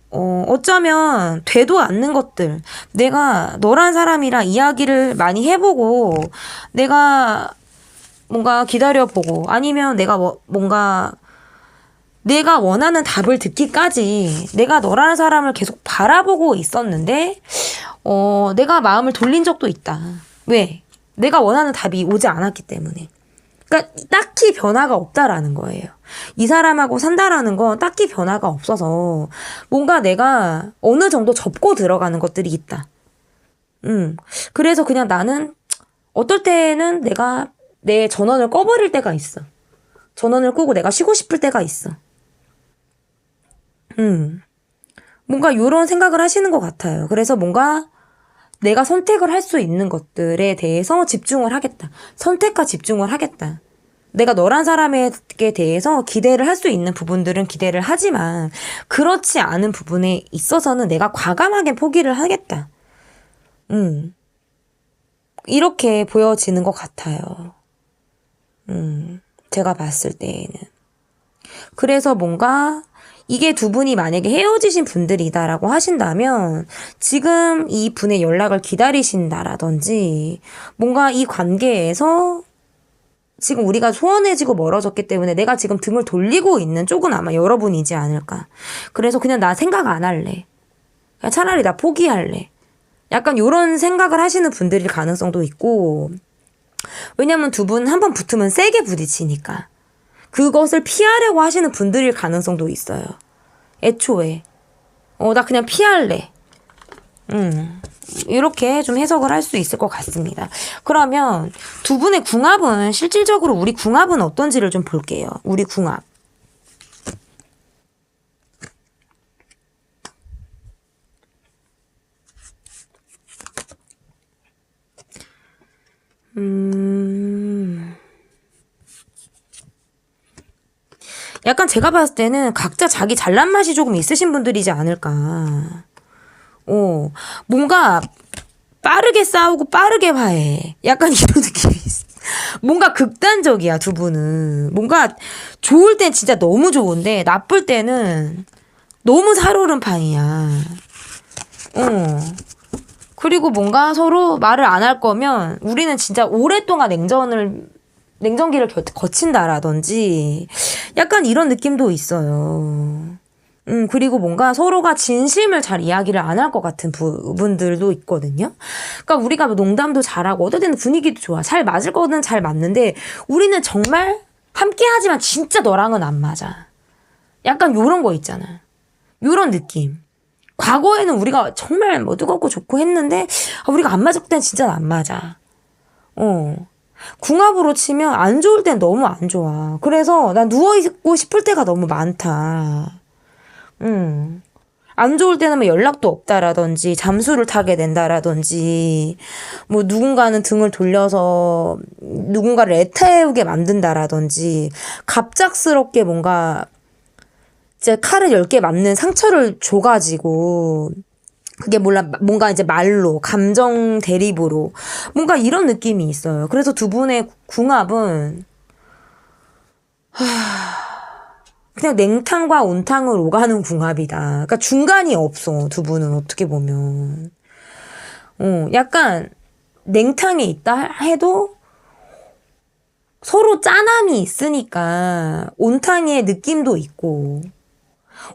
어쩌면 되도 않는 것들. 내가 너란 사람이랑 이야기를 많이 해보고 내가 뭔가 기다려보고 아니면 내가 뭔가 내가 원하는 답을 듣기까지 내가 너라는 사람을 계속 바라보고 있었는데, 내가 마음을 돌린 적도 있다. 왜? 내가 원하는 답이 오지 않았기 때문에. 그러니까 딱히 변화가 없다라는 거예요. 이 사람하고 산다라는 건 딱히 변화가 없어서 뭔가 내가 어느 정도 접고 들어가는 것들이 있다. 그래서 그냥 나는 어떨 때는 내가 내 전원을 꺼버릴 때가 있어. 전원을 끄고 내가 쉬고 싶을 때가 있어. 뭔가 이런 생각을 하시는 것 같아요. 그래서 뭔가 내가 선택을 할 수 있는 것들에 대해서 집중을 하겠다. 선택과 집중을 하겠다. 내가 너란 사람에게 대해서 기대를 할 수 있는 부분들은 기대를 하지만 그렇지 않은 부분에 있어서는 내가 과감하게 포기를 하겠다. 이렇게 보여지는 것 같아요. 제가 봤을 때에는. 그래서 뭔가 이게 두 분이 만약에 헤어지신 분들이다라고 하신다면 지금 이 분의 연락을 기다리신다라든지 뭔가 이 관계에서 지금 우리가 소원해지고 멀어졌기 때문에 내가 지금 등을 돌리고 있는 쪽은 아마 여러분이지 않을까. 그래서 그냥 나 생각 안 할래. 그냥 차라리 나 포기할래. 약간 이런 생각을 하시는 분들일 가능성도 있고, 왜냐면 두 분 한 번 붙으면 세게 부딪히니까. 그것을 피하려고 하시는 분들일 가능성도 있어요. 애초에. 나 그냥 피할래. 이렇게 좀 해석을 할 수 있을 것 같습니다. 그러면 두 분의 궁합은 실질적으로 우리 궁합은 어떤지를 좀 볼게요. 우리 궁합. 약간 제가 봤을 때는 각자 자기 잘난 맛이 조금 있으신 분들이지 않을까. 뭔가 빠르게 싸우고 빠르게 화해. 약간 이런 느낌이 있어. 뭔가 극단적이야, 두 분은. 뭔가 좋을 땐 진짜 너무 좋은데 나쁠 때는 너무 살오른 판이야. 그리고 뭔가 서로 말을 안 할 거면 우리는 진짜 오랫동안 냉전기를 거친다라든지 약간 이런 느낌도 있어요. 그리고 뭔가 서로가 진심을 잘 이야기를 안 할 것 같은 부분들도 있거든요. 그러니까 우리가 농담도 잘하고 어떨 때는 분위기도 좋아. 잘 맞을 거는 잘 맞는데 우리는 정말 함께 하지만 진짜 너랑은 안 맞아. 약간 요런 거 있잖아. 요런 느낌. 과거에는 우리가 정말 뭐 뜨겁고 좋고 했는데 우리가 안 맞을 땐 진짜 안 맞아. 궁합으로 치면 안 좋을 땐 너무 안 좋아. 그래서 난 누워있고 싶을 때가 너무 많다. 안 좋을 때는 뭐 연락도 없다라든지 잠수를 타게 된다라든지 뭐 누군가는 등을 돌려서 누군가를 애태우게 만든다라든지 갑작스럽게 뭔가 이제 칼을 10개 맞는 상처를 줘가지고 그게 뭔가 이제 말로 감정 대립으로 뭔가 이런 느낌이 있어요. 그래서 두 분의 궁합은 그냥 냉탕과 온탕을 오가는 궁합이다. 그러니까 중간이 없어, 두 분은 어떻게 보면. 약간 냉탕에 있다 해도 서로 짠함이 있으니까 온탕의 느낌도 있고,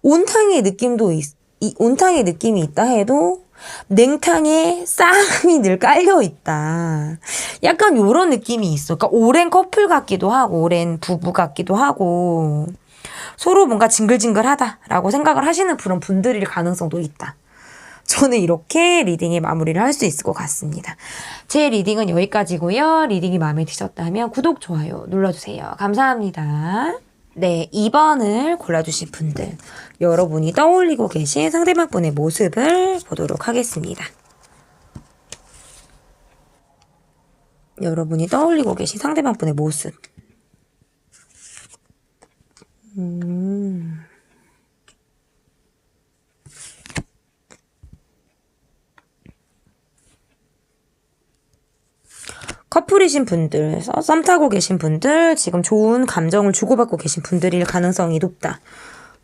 온탕의 느낌이 있다 해도 냉탕에 쌈이 늘 깔려 있다. 약간 요런 느낌이 있어. 그러니까 오랜 커플 같기도 하고, 오랜 부부 같기도 하고, 서로 뭔가 징글징글하다라고 생각을 하시는 그런 분들일 가능성도 있다. 저는 이렇게 리딩의 마무리를 할 수 있을 것 같습니다. 제 리딩은 여기까지고요. 리딩이 마음에 드셨다면 구독, 좋아요 눌러주세요. 감사합니다. 네, 2번을 골라주신 분들, 여러분이 떠올리고 계신 상대방분의 모습을 보도록 하겠습니다. 여러분이 떠올리고 계신 상대방분의 모습. 커플이신 분들, 썸 타고 계신 분들, 지금 좋은 감정을 주고받고 계신 분들일 가능성이 높다.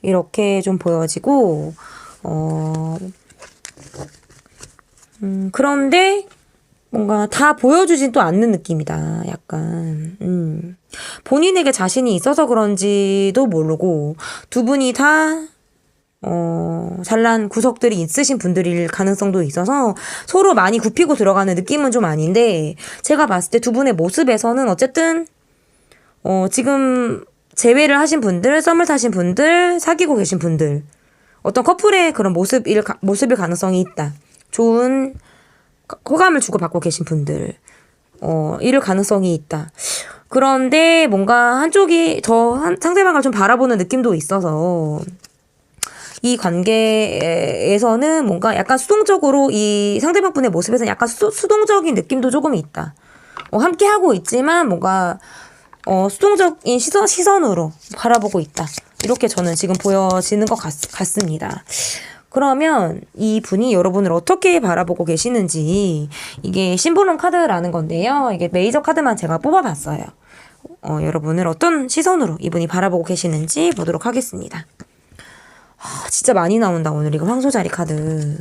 이렇게 좀 보여지고, 그런데 뭔가 다 보여주진 또 않는 느낌이다. 약간, 본인에게 자신이 있어서 그런지도 모르고, 두 분이 다 잘난 구석들이 있으신 분들일 가능성도 있어서 서로 많이 굽히고 들어가는 느낌은 좀 아닌데, 제가 봤을 때 두 분의 모습에서는 어쨌든 지금 재회를 하신 분들, 썸을 타신 분들, 사귀고 계신 분들, 어떤 커플의 그런 모습일 가능성이 있다. 좋은 호감을 주고받고 계신 분들, 이럴 가능성이 있다. 그런데 뭔가 한쪽이 상대방을 좀 바라보는 느낌도 있어서, 이 관계에서는 뭔가 약간 수동적으로 이 상대방분의 모습에서는 약간 수동적인 느낌도 조금 있다. 함께 하고 있지만 뭔가 수동적인 시선으로 바라보고 있다. 이렇게 저는 지금 보여지는 것 같습니다. 그러면 이 분이 여러분을 어떻게 바라보고 계시는지, 이게 심볼론 카드라는 건데요. 이게 메이저 카드만 제가 뽑아봤어요. 여러분을 어떤 시선으로 이분이 바라보고 계시는지 보도록 하겠습니다. 진짜 많이 나온다, 오늘 이거 황소자리 카드.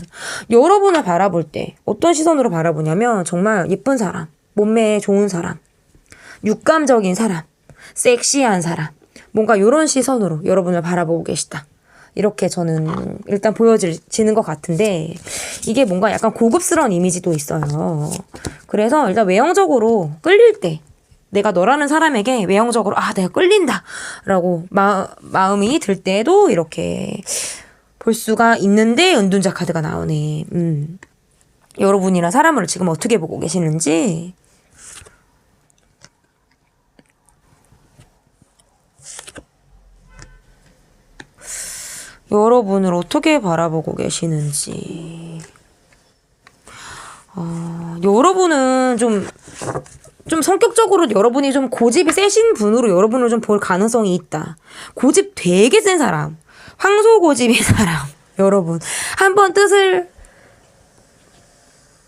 여러분을 바라볼 때 어떤 시선으로 바라보냐면, 정말 예쁜 사람, 몸매 좋은 사람, 육감적인 사람, 섹시한 사람, 뭔가 이런 시선으로 여러분을 바라보고 계시다. 이렇게 저는 일단 보여지는 것 같은데, 이게 뭔가 약간 고급스러운 이미지도 있어요. 그래서 일단 외형적으로 끌릴 때, 내가 너라는 사람에게 외형적으로 내가 끌린다 라고 마음이 들 때도 이렇게 볼 수가 있는데, 은둔자 카드가 나오네. 여러분이랑 사람을 지금 어떻게 보고 계시는지. 여러분을 어떻게 바라보고 계시는지. 여러분은 좀 성격적으로 여러분이 좀 고집이 세신 분으로 여러분을 좀 볼 가능성이 있다. 고집 되게 센 사람. 황소 고집인 사람. 여러분. 한번 뜻을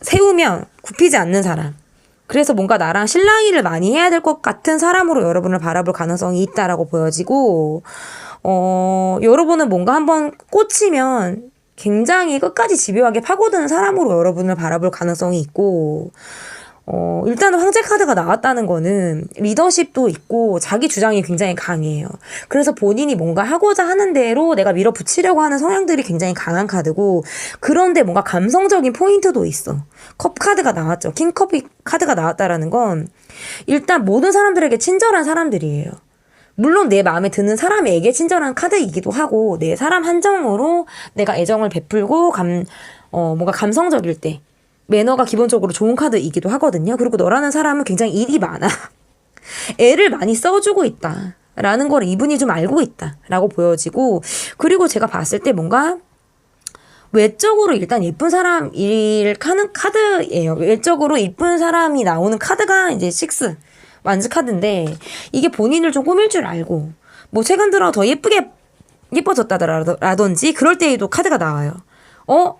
세우면 굽히지 않는 사람. 그래서 뭔가 나랑 실랑이를 많이 해야 될 것 같은 사람으로 여러분을 바라볼 가능성이 있다라고 보여지고, 여러분은 뭔가 한번 꽂히면 굉장히 끝까지 집요하게 파고드는 사람으로 여러분을 바라볼 가능성이 있고, 일단은 황제 카드가 나왔다는 거는 리더십도 있고 자기 주장이 굉장히 강해요. 그래서 본인이 뭔가 하고자 하는 대로 내가 밀어붙이려고 하는 성향들이 굉장히 강한 카드고, 그런데 뭔가 감성적인 포인트도 있어. 컵 카드가 나왔죠. 킹컵 카드가 나왔다라는 건 일단 모든 사람들에게 친절한 사람들이에요. 물론 내 마음에 드는 사람에게 친절한 카드이기도 하고, 내 사람 한정으로 내가 애정을 베풀고 뭔가 감성적일 때 매너가 기본적으로 좋은 카드이기도 하거든요. 그리고 너라는 사람은 굉장히 일이 많아. 애를 많이 써주고 있다 라는 걸 이분이 좀 알고 있다 라고 보여지고, 그리고 제가 봤을 때 뭔가 외적으로 일단 예쁜 사람일 카드예요. 외적으로 예쁜 사람이 나오는 카드가 이제 6 완즈 카드인데, 이게 본인을 좀 꾸밀 줄 알고 뭐 최근 들어 더 예뻐졌다라든지 그럴 때에도 카드가 나와요.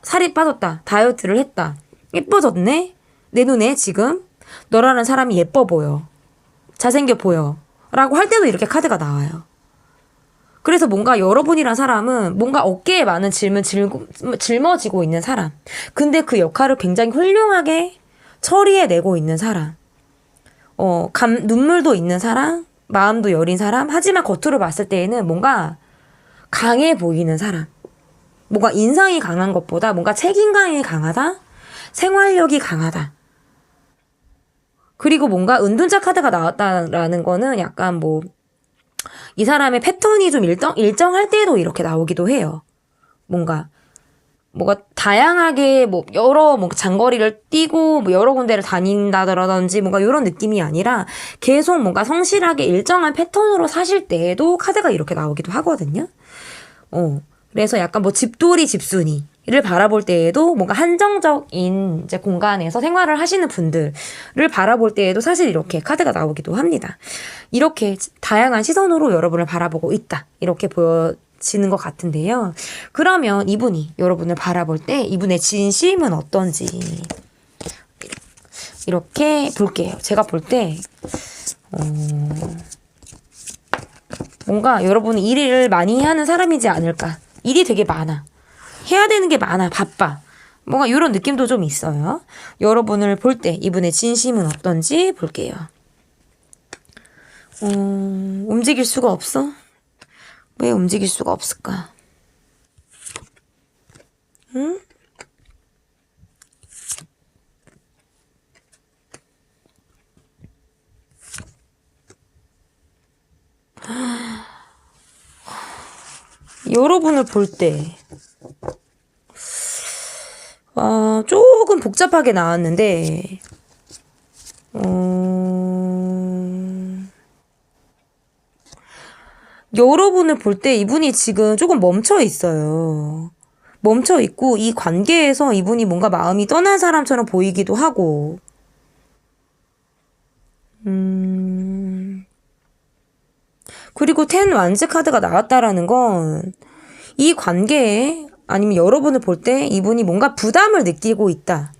살이 빠졌다, 다이어트를 했다, 예뻐졌네, 내 눈에 지금 너라는 사람이 예뻐 보여, 잘생겨 보여, 라고 할 때도 이렇게 카드가 나와요. 그래서 뭔가 여러분이란 사람은 뭔가 어깨에 많은 짐을 짊어지고 있는 사람. 근데 그 역할을 굉장히 훌륭하게 처리해내고 있는 사람. 눈물도 있는 사람, 마음도 여린 사람. 하지만 겉으로 봤을 때에는 뭔가 강해 보이는 사람. 뭔가 인상이 강한 것보다 뭔가 책임감이 강하다? 생활력이 강하다. 그리고 뭔가 은둔자 카드가 나왔다라는 거는 약간 뭐 이 사람의 패턴이 좀 일정할 때도 이렇게 나오기도 해요. 뭔가 다양하게 여러 장거리를 뛰고 여러 군데를 다닌다든지 뭔가 이런 느낌이 아니라 계속 뭔가 성실하게 일정한 패턴으로 사실 때에도 카드가 이렇게 나오기도 하거든요. 그래서 약간 집돌이 집순이를 바라볼 때에도 뭔가 한정적인 이제 공간에서 생활을 하시는 분들을 바라볼 때에도 사실 이렇게 카드가 나오기도 합니다. 이렇게 다양한 시선으로 여러분을 바라보고 있다. 이렇게 보여지는 것 같은데요. 그러면 이분이 여러분을 바라볼 때 이분의 진심은 어떤지 이렇게 볼게요. 제가 볼 때 뭔가 여러분이 일을 많이 하는 사람이지 않을까. 일이 되게 많아. 해야 되는 게 많아. 바빠. 뭔가 이런 느낌도 좀 있어요. 여러분을 볼 때 이분의 진심은 어떤지 볼게요. 움직일 수가 없어? 왜 움직일 수가 없을까? 응? 여러분을 볼 때, 조금 복잡하게 나왔는데, 여러분을 볼 때 이분이 지금 조금 멈춰 있어요. 멈춰 있고, 이 관계에서 이분이 뭔가 마음이 떠난 사람처럼 보이기도 하고, 그리고 텐 완즈 카드가 나왔다라는 건 이 관계에 아니면 여러분을 볼 때 이분이 뭔가 부담을 느끼고 있다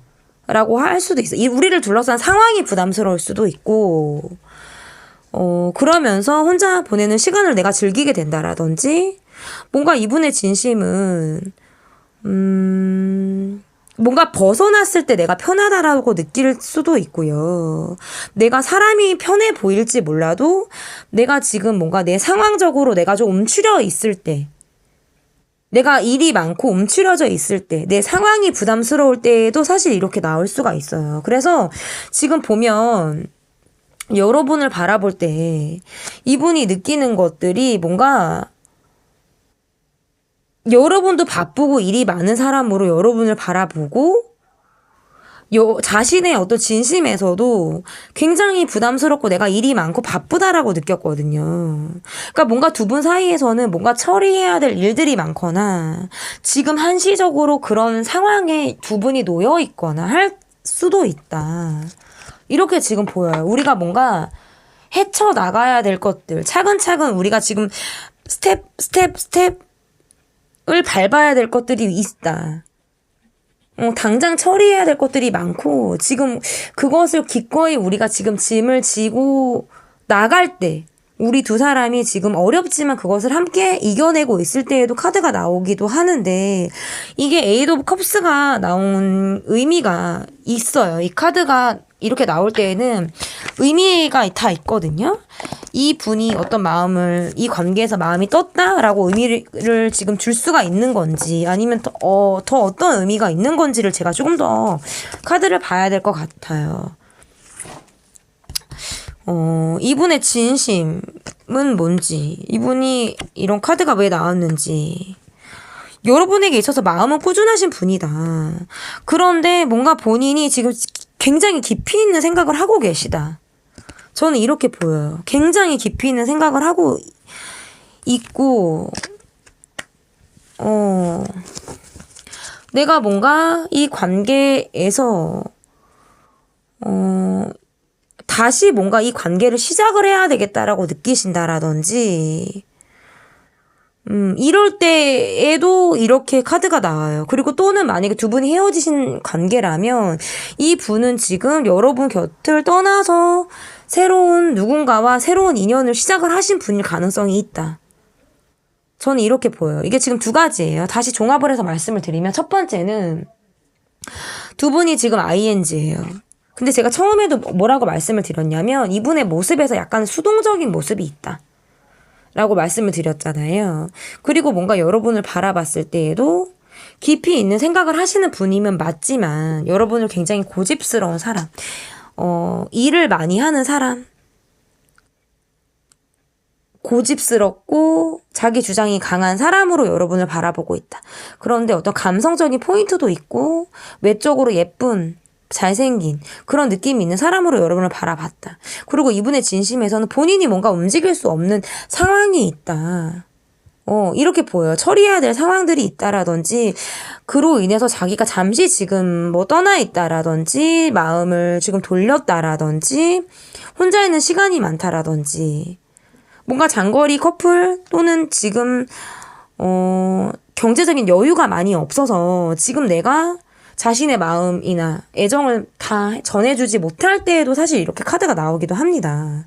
라고 할 수도 있어. 우리를 둘러싼 상황이 부담스러울 수도 있고 그러면서 혼자 보내는 시간을 내가 즐기게 된다라든지 뭔가 이분의 진심은 뭔가 벗어났을 때 내가 편하다라고 느낄 수도 있고요. 내가 사람이 편해 보일지 몰라도 내가 지금 뭔가 내 상황적으로 내가 좀 움츠려 있을 때 내가 일이 많고 움츠려져 있을 때 내 상황이 부담스러울 때에도 사실 이렇게 나올 수가 있어요. 그래서 지금 보면 여러분을 바라볼 때 이분이 느끼는 것들이 뭔가 여러분도 바쁘고 일이 많은 사람으로 여러분을 바라보고 자신의 어떤 진심에서도 굉장히 부담스럽고 내가 일이 많고 바쁘다라고 느꼈거든요. 그러니까 뭔가 두 분 사이에서는 뭔가 처리해야 될 일들이 많거나 지금 한시적으로 그런 상황에 두 분이 놓여 있거나 할 수도 있다. 이렇게 지금 보여요. 우리가 뭔가 헤쳐나가야 될 것들 차근차근 우리가 지금 스텝을 밟아야 될 것들이 있다. 당장 처리해야 될 것들이 많고 지금 그것을 기꺼이 우리가 지금 짐을 지고 나갈 때 우리 두 사람이 지금 어렵지만 그것을 함께 이겨내고 있을 때에도 카드가 나오기도 하는데 이게 에이드 오브 컵스가 나온 의미가 있어요. 이 카드가 이렇게 나올 때에는 의미가 다 있거든요. 이 분이 어떤 마음을 이 관계에서 마음이 떴다라고 의미를 지금 줄 수가 있는 건지 아니면 더 어떤 의미가 있는 건지를 제가 조금 더 카드를 봐야 될 것 같아요. 이분의 진심은 뭔지 이분이 이런 카드가 왜 나왔는지 여러분에게 있어서 마음은 꾸준하신 분이다. 그런데 뭔가 본인이 지금 굉장히 깊이 있는 생각을 하고 계시다. 저는 이렇게 보여요. 굉장히 깊이 있는 생각을 하고 있고, 내가 뭔가 이 관계에서, 다시 뭔가 이 관계를 시작을 해야 되겠다라고 느끼신다라든지, 이럴 때에도 이렇게 카드가 나와요. 그리고 또는 만약에 두 분이 헤어지신 관계라면 이 분은 지금 여러분 곁을 떠나서 새로운 누군가와 새로운 인연을 시작을 하신 분일 가능성이 있다. 저는 이렇게 보여요. 이게 지금 두 가지예요. 다시 종합을 해서 말씀을 드리면 첫 번째는 두 분이 지금 ING예요. 근데 제가 처음에도 뭐라고 말씀을 드렸냐면 이분의 모습에서 약간 수동적인 모습이 있다. 라고 말씀을 드렸잖아요. 그리고 뭔가 여러분을 바라봤을 때에도 깊이 있는 생각을 하시는 분이면 맞지만 여러분을 굉장히 고집스러운 사람, 일을 많이 하는 사람, 고집스럽고 자기 주장이 강한 사람으로 여러분을 바라보고 있다. 그런데 어떤 감성적인 포인트도 있고 외적으로 예쁜 잘생긴 그런 느낌이 있는 사람으로 여러분을 바라봤다. 그리고 이분의 진심에서는 본인이 뭔가 움직일 수 없는 상황이 있다. 이렇게 보여요. 처리해야 될 상황들이 있다라든지 그로 인해서 자기가 잠시 지금 뭐 떠나 있다라든지 마음을 지금 돌렸다라든지 혼자 있는 시간이 많다라든지 뭔가 장거리 커플 또는 지금 경제적인 여유가 많이 없어서 지금 내가 자신의 마음이나 애정을 다 전해주지 못할 때에도 사실 이렇게 카드가 나오기도 합니다.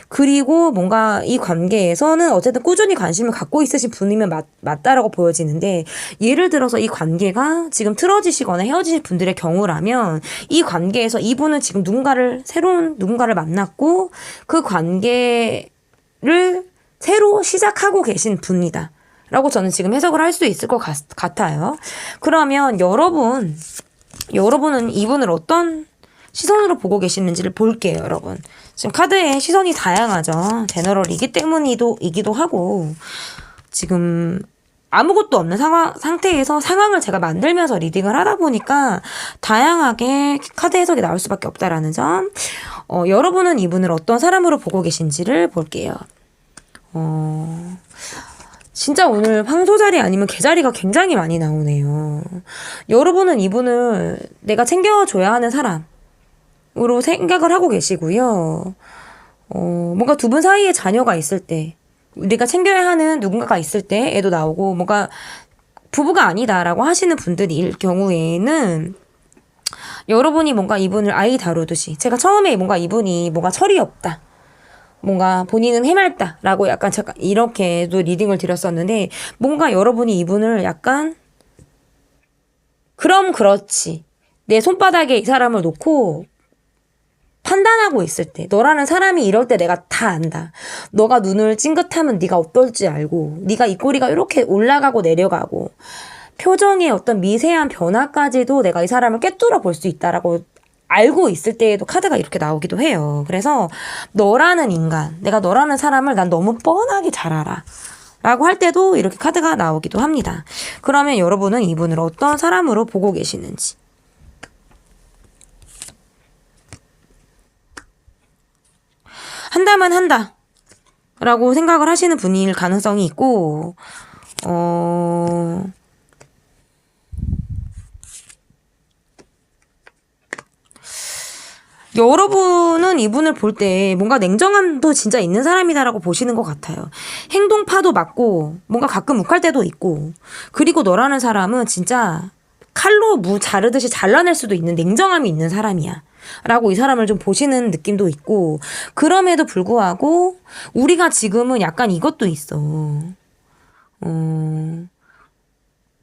그리고 뭔가 이 관계에서는 어쨌든 꾸준히 관심을 갖고 있으신 분이면 맞다라고 보여지는데 예를 들어서 이 관계가 지금 틀어지시거나 헤어지실 분들의 경우라면 이 관계에서 이분은 지금 새로운 누군가를 만났고 그 관계를 새로 시작하고 계신 분이다. 라고 저는 지금 해석을 할 수 있을 것 같아요. 그러면 여러분은 이분을 어떤 시선으로 보고 계시는지를 볼게요, 여러분. 지금 카드에 시선이 다양하죠. 제너럴이기도 하고, 지금 아무것도 없는 상태에서 상황을 제가 만들면서 리딩을 하다 보니까 다양하게 카드 해석이 나올 수밖에 없다라는 점. 여러분은 이분을 어떤 사람으로 보고 계신지를 볼게요. 진짜 오늘 황소 자리 아니면 개 자리가 굉장히 많이 나오네요. 여러분은 이분을 내가 챙겨줘야 하는 사람으로 생각을 하고 계시고요. 뭔가 두 분 사이에 자녀가 있을 때, 우리가 챙겨야 하는 누군가가 있을 때 애도 나오고, 뭔가 부부가 아니다라고 하시는 분들일 경우에는 여러분이 뭔가 이분을 아이 다루듯이, 제가 처음에 뭔가 이분이 뭔가 철이 없다. 뭔가 본인은 해맑다라고 약간 잠깐 이렇게도 리딩을 드렸었는데 뭔가 여러분이 이분을 약간 그럼 그렇지 내 손바닥에 이 사람을 놓고 판단하고 있을 때 너라는 사람이 이럴 때 내가 다 안다. 너가 눈을 찡긋하면 네가 어떨지 알고 네가 입꼬리가 이렇게 올라가고 내려가고 표정의 어떤 미세한 변화까지도 내가 이 사람을 꿰뚫어 볼 수 있다라고 알고 있을 때에도 카드가 이렇게 나오기도 해요. 그래서 너라는 인간, 내가 너라는 사람을 난 너무 뻔하게 잘 알아. 라고 할 때도 이렇게 카드가 나오기도 합니다. 그러면 여러분은 이분을 어떤 사람으로 보고 계시는지. 한다면 한다. 라고 생각을 하시는 분일 가능성이 있고, 여러분은 이분을 볼 때 뭔가 냉정함도 진짜 있는 사람이다라고 보시는 것 같아요. 행동파도 맞고 뭔가 가끔 욱할 때도 있고 그리고 너라는 사람은 진짜 칼로 무 자르듯이 잘라낼 수도 있는 냉정함이 있는 사람이야. 라고 이 사람을 좀 보시는 느낌도 있고 그럼에도 불구하고 우리가 지금은 약간 이것도 있어.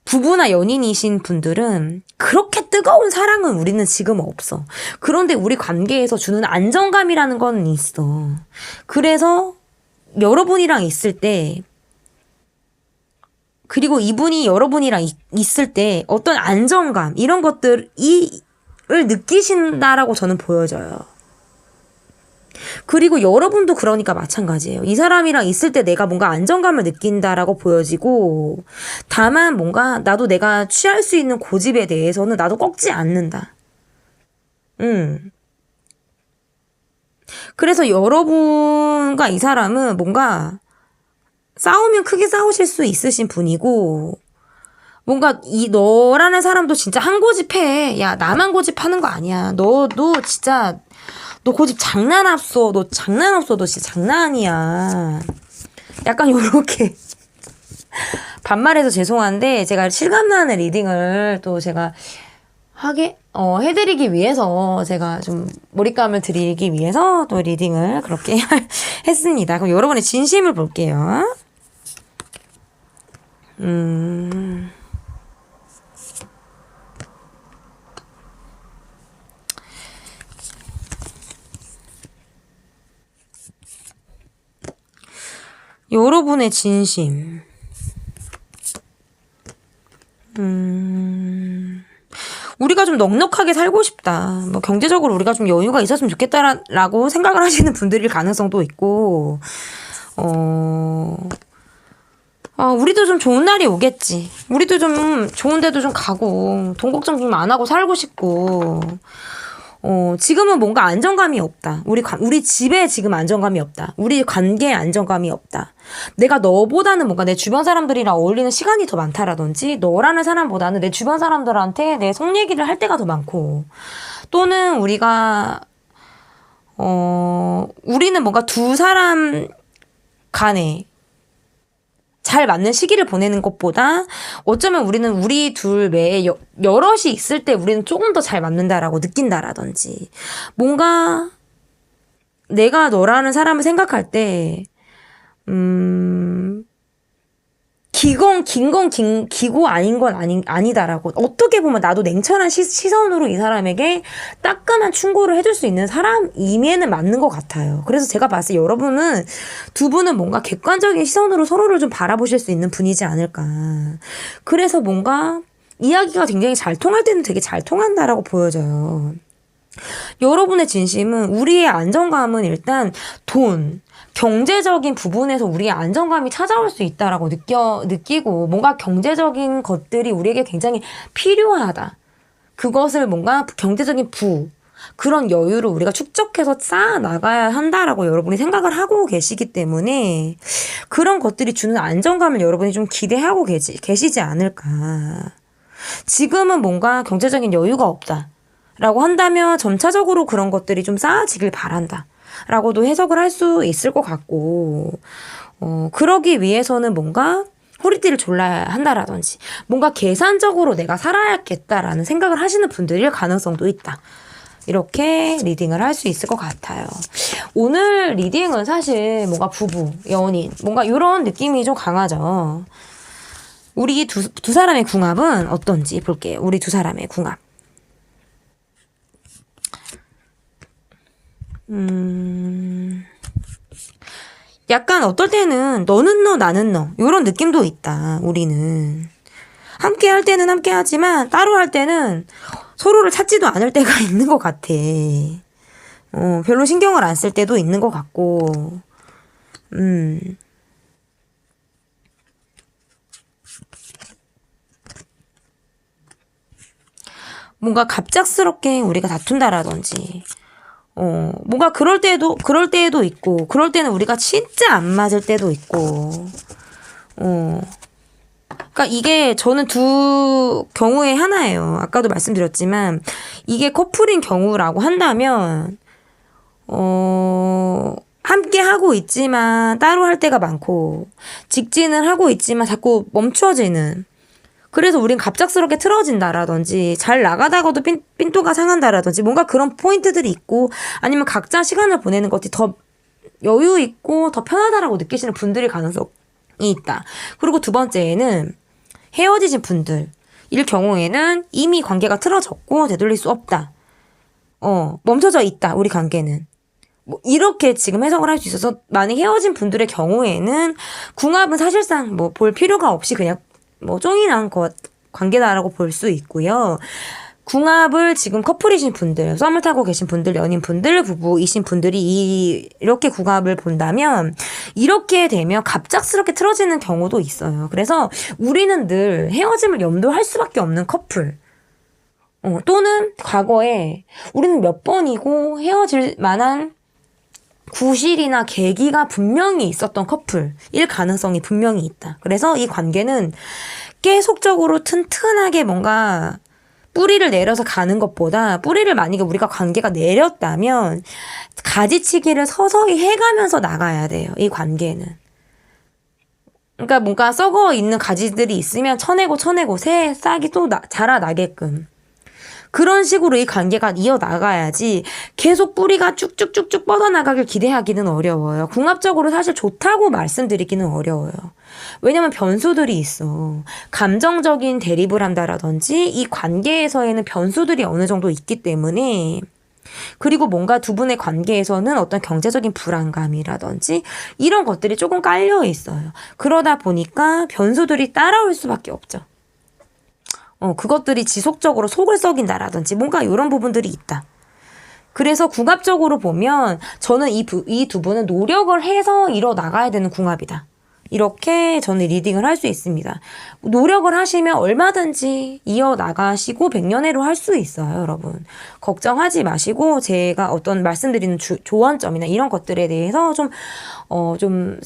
부부나 연인이신 분들은 그렇게 뜨거운 사랑은 우리는 지금 없어. 그런데 우리 관계에서 주는 안정감이라는 건 있어. 그래서 여러분이랑 있을 때 그리고 이분이 여러분이랑 있을 때 어떤 안정감 이런 것들을 느끼신다라고 저는 보여져요. 그리고 여러분도 그러니까 마찬가지예요. 이 사람이랑 있을 때 내가 뭔가 안정감을 느낀다라고 보여지고 다만 뭔가 나도 내가 취할 수 있는 고집에 대해서는 나도 꺾지 않는다. 그래서 여러분과 이 사람은 뭔가 싸우면 크게 싸우실 수 있으신 분이고 뭔가 너라는 사람도 진짜 한 고집해. 야 나만 고집하는 거 아니야. 너도 진짜 너 고집 장난 없어. 너 진짜 장난 아니야. 약간 요렇게 반말해서 죄송한데 제가 실감나는 리딩을 또 제가 해드리기 위해서 제가 좀 몰입감을 드리기 위해서 또 리딩을 그렇게 했습니다. 그럼 여러분의 진심을 볼게요. 여러분의 진심. 우리가 좀 넉넉하게 살고 싶다. 뭐 경제적으로 우리가 좀 여유가 있었으면 좋겠다라고 생각을 하시는 분들일 가능성도 있고, 우리도 좀 좋은 날이 오겠지. 우리도 좀 좋은 데도 좀 가고, 돈 걱정 좀 안 하고 살고 싶고, 지금은 뭔가 안정감이 없다. 우리 집에 지금 안정감이 없다. 우리 관계에 안정감이 없다. 내가 너보다는 뭔가 내 주변 사람들이랑 어울리는 시간이 더 많다라든지, 너라는 사람보다는 내 주변 사람들한테 내 속 얘기를 할 때가 더 많고, 또는 우리는 뭔가 두 사람 간에 잘 맞는 시기를 보내는 것보다 어쩌면 우리는 우리 둘 외에 여럿이 있을 때 우리는 조금 더 잘 맞는다라고 느낀다라든지, 뭔가 내가 너라는 사람을 생각할 때 기고 아닌 건 아니다라고, 어떻게 보면 나도 냉철한 시선으로 이 사람에게 따끔한 충고를 해줄 수 있는 사람임에는 맞는 것 같아요. 그래서 제가 봤을 때 두 분은 뭔가 객관적인 시선으로 서로를 좀 바라보실 수 있는 분이지 않을까. 그래서 뭔가 이야기가 굉장히 잘 통할 때는 되게 잘 통한다라고 보여져요. 여러분의 진심은, 우리의 안정감은 일단 경제적인 부분에서 우리의 안정감이 찾아올 수 있다라고 느끼고, 뭔가 경제적인 것들이 우리에게 굉장히 필요하다. 그것을 뭔가 경제적인 그런 여유를 우리가 축적해서 쌓아 나가야 한다라고 여러분이 생각을 하고 계시기 때문에, 그런 것들이 주는 안정감을 여러분이 좀 기대하고 계시지 않을까. 지금은 뭔가 경제적인 여유가 없다 라고 한다면 점차적으로 그런 것들이 좀 쌓아지길 바란다 라고도 해석을 할 수 있을 것 같고, 그러기 위해서는 뭔가 허리띠를 졸라야 한다라든지, 뭔가 계산적으로 내가 살아야겠다라는 생각을 하시는 분들일 가능성도 있다. 이렇게 리딩을 할 수 있을 것 같아요. 오늘 리딩은 사실 뭔가 부부, 연인, 뭔가 이런 느낌이 좀 강하죠. 우리 두 사람의 궁합은 어떤지 볼게요. 우리 두 사람의 궁합. 약간 어떨 때는 너는 너 나는 너 이런 느낌도 있다. 우리는 함께 할 때는 함께 하지만 따로 할 때는 서로를 찾지도 않을 때가 있는 것 같아. 별로 신경을 안 쓸 때도 있는 것 같고, 뭔가 갑작스럽게 우리가 다툰다라든지, 뭔가 그럴 때도 있고, 그럴 때는 우리가 진짜 안 맞을 때도 있고, 그러니까 이게 저는 두 경우의 하나예요. 아까도 말씀드렸지만, 이게 커플인 경우라고 한다면, 함께 하고 있지만 따로 할 때가 많고, 직진을 하고 있지만 자꾸 멈춰지는, 그래서 우린 갑작스럽게 틀어진다라든지, 잘 나가다가도 삔또가 상한다라든지, 뭔가 그런 포인트들이 있고, 아니면 각자 시간을 보내는 것이 더 여유 있고 더 편하다라고 느끼시는 분들일 가능성이 있다. 그리고 두 번째에는 헤어지신 분들일 경우에는 이미 관계가 틀어졌고 되돌릴 수 없다. 멈춰져 있다, 우리 관계는. 뭐 이렇게 지금 해석을 할 수 있어서, 만약 헤어진 분들의 경우에는 궁합은 사실상 뭐 볼 필요가 없이 그냥 뭐 쫑이난 관계다라고 볼 수 있고요. 궁합을 지금 커플이신 분들, 썸을 타고 계신 분들, 연인분들, 부부이신 분들이 이렇게 궁합을 본다면, 이렇게 되면 갑작스럽게 틀어지는 경우도 있어요. 그래서 우리는 늘 헤어짐을 염두할 수밖에 없는 커플, 또는 과거에 우리는 몇 번이고 헤어질 만한 구실이나 계기가 분명히 있었던 커플일 가능성이 분명히 있다. 그래서 이 관계는 계속적으로 튼튼하게 뭔가 뿌리를 내려서 가는 것보다, 뿌리를 만약에 우리가 관계가 내렸다면 가지치기를 서서히 해가면서 나가야 돼요, 이 관계는. 그러니까 뭔가 썩어 있는 가지들이 있으면 쳐내고 새 싹이 또 자라나게끔. 그런 식으로 이 관계가 이어나가야지 계속 뿌리가 쭉쭉쭉쭉 뻗어나가길 기대하기는 어려워요. 궁합적으로 사실 좋다고 말씀드리기는 어려워요. 왜냐면 변수들이 있어. 감정적인 대립을 한다라든지 이 관계에서에는 변수들이 어느 정도 있기 때문에, 그리고 뭔가 두 분의 관계에서는 어떤 경제적인 불안감이라든지 이런 것들이 조금 깔려 있어요. 그러다 보니까 변수들이 따라올 수밖에 없죠. 그것들이 지속적으로 속을 썩인다라든지 뭔가 이런 부분들이 있다. 그래서 궁합적으로 보면 저는 이 두 분은 노력을 해서 이뤄나가야 되는 궁합이다. 이렇게 저는 리딩을 할 수 있습니다. 노력을 하시면 얼마든지 이어나가시고 백년해로 할 수 있어요, 여러분. 걱정하지 마시고 제가 어떤 말씀드리는 조언점이나 이런 것들에 대해서 좀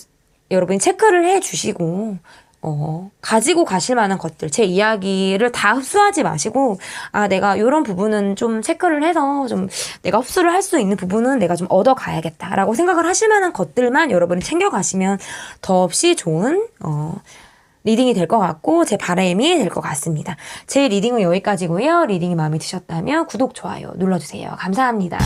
여러분이 체크를 해주시고 가지고 가실 만한 것들, 제 이야기를 다 흡수하지 마시고, 내가 이런 부분은 좀 체크를 해서 좀 내가 흡수를 할 수 있는 부분은 내가 좀 얻어가야겠다라고 생각을 하실 만한 것들만 여러분이 챙겨가시면 더없이 좋은, 리딩이 될 것 같고, 제 바람이 될 것 같습니다. 제 리딩은 여기까지고요. 리딩이 마음에 드셨다면 구독, 좋아요 눌러주세요. 감사합니다.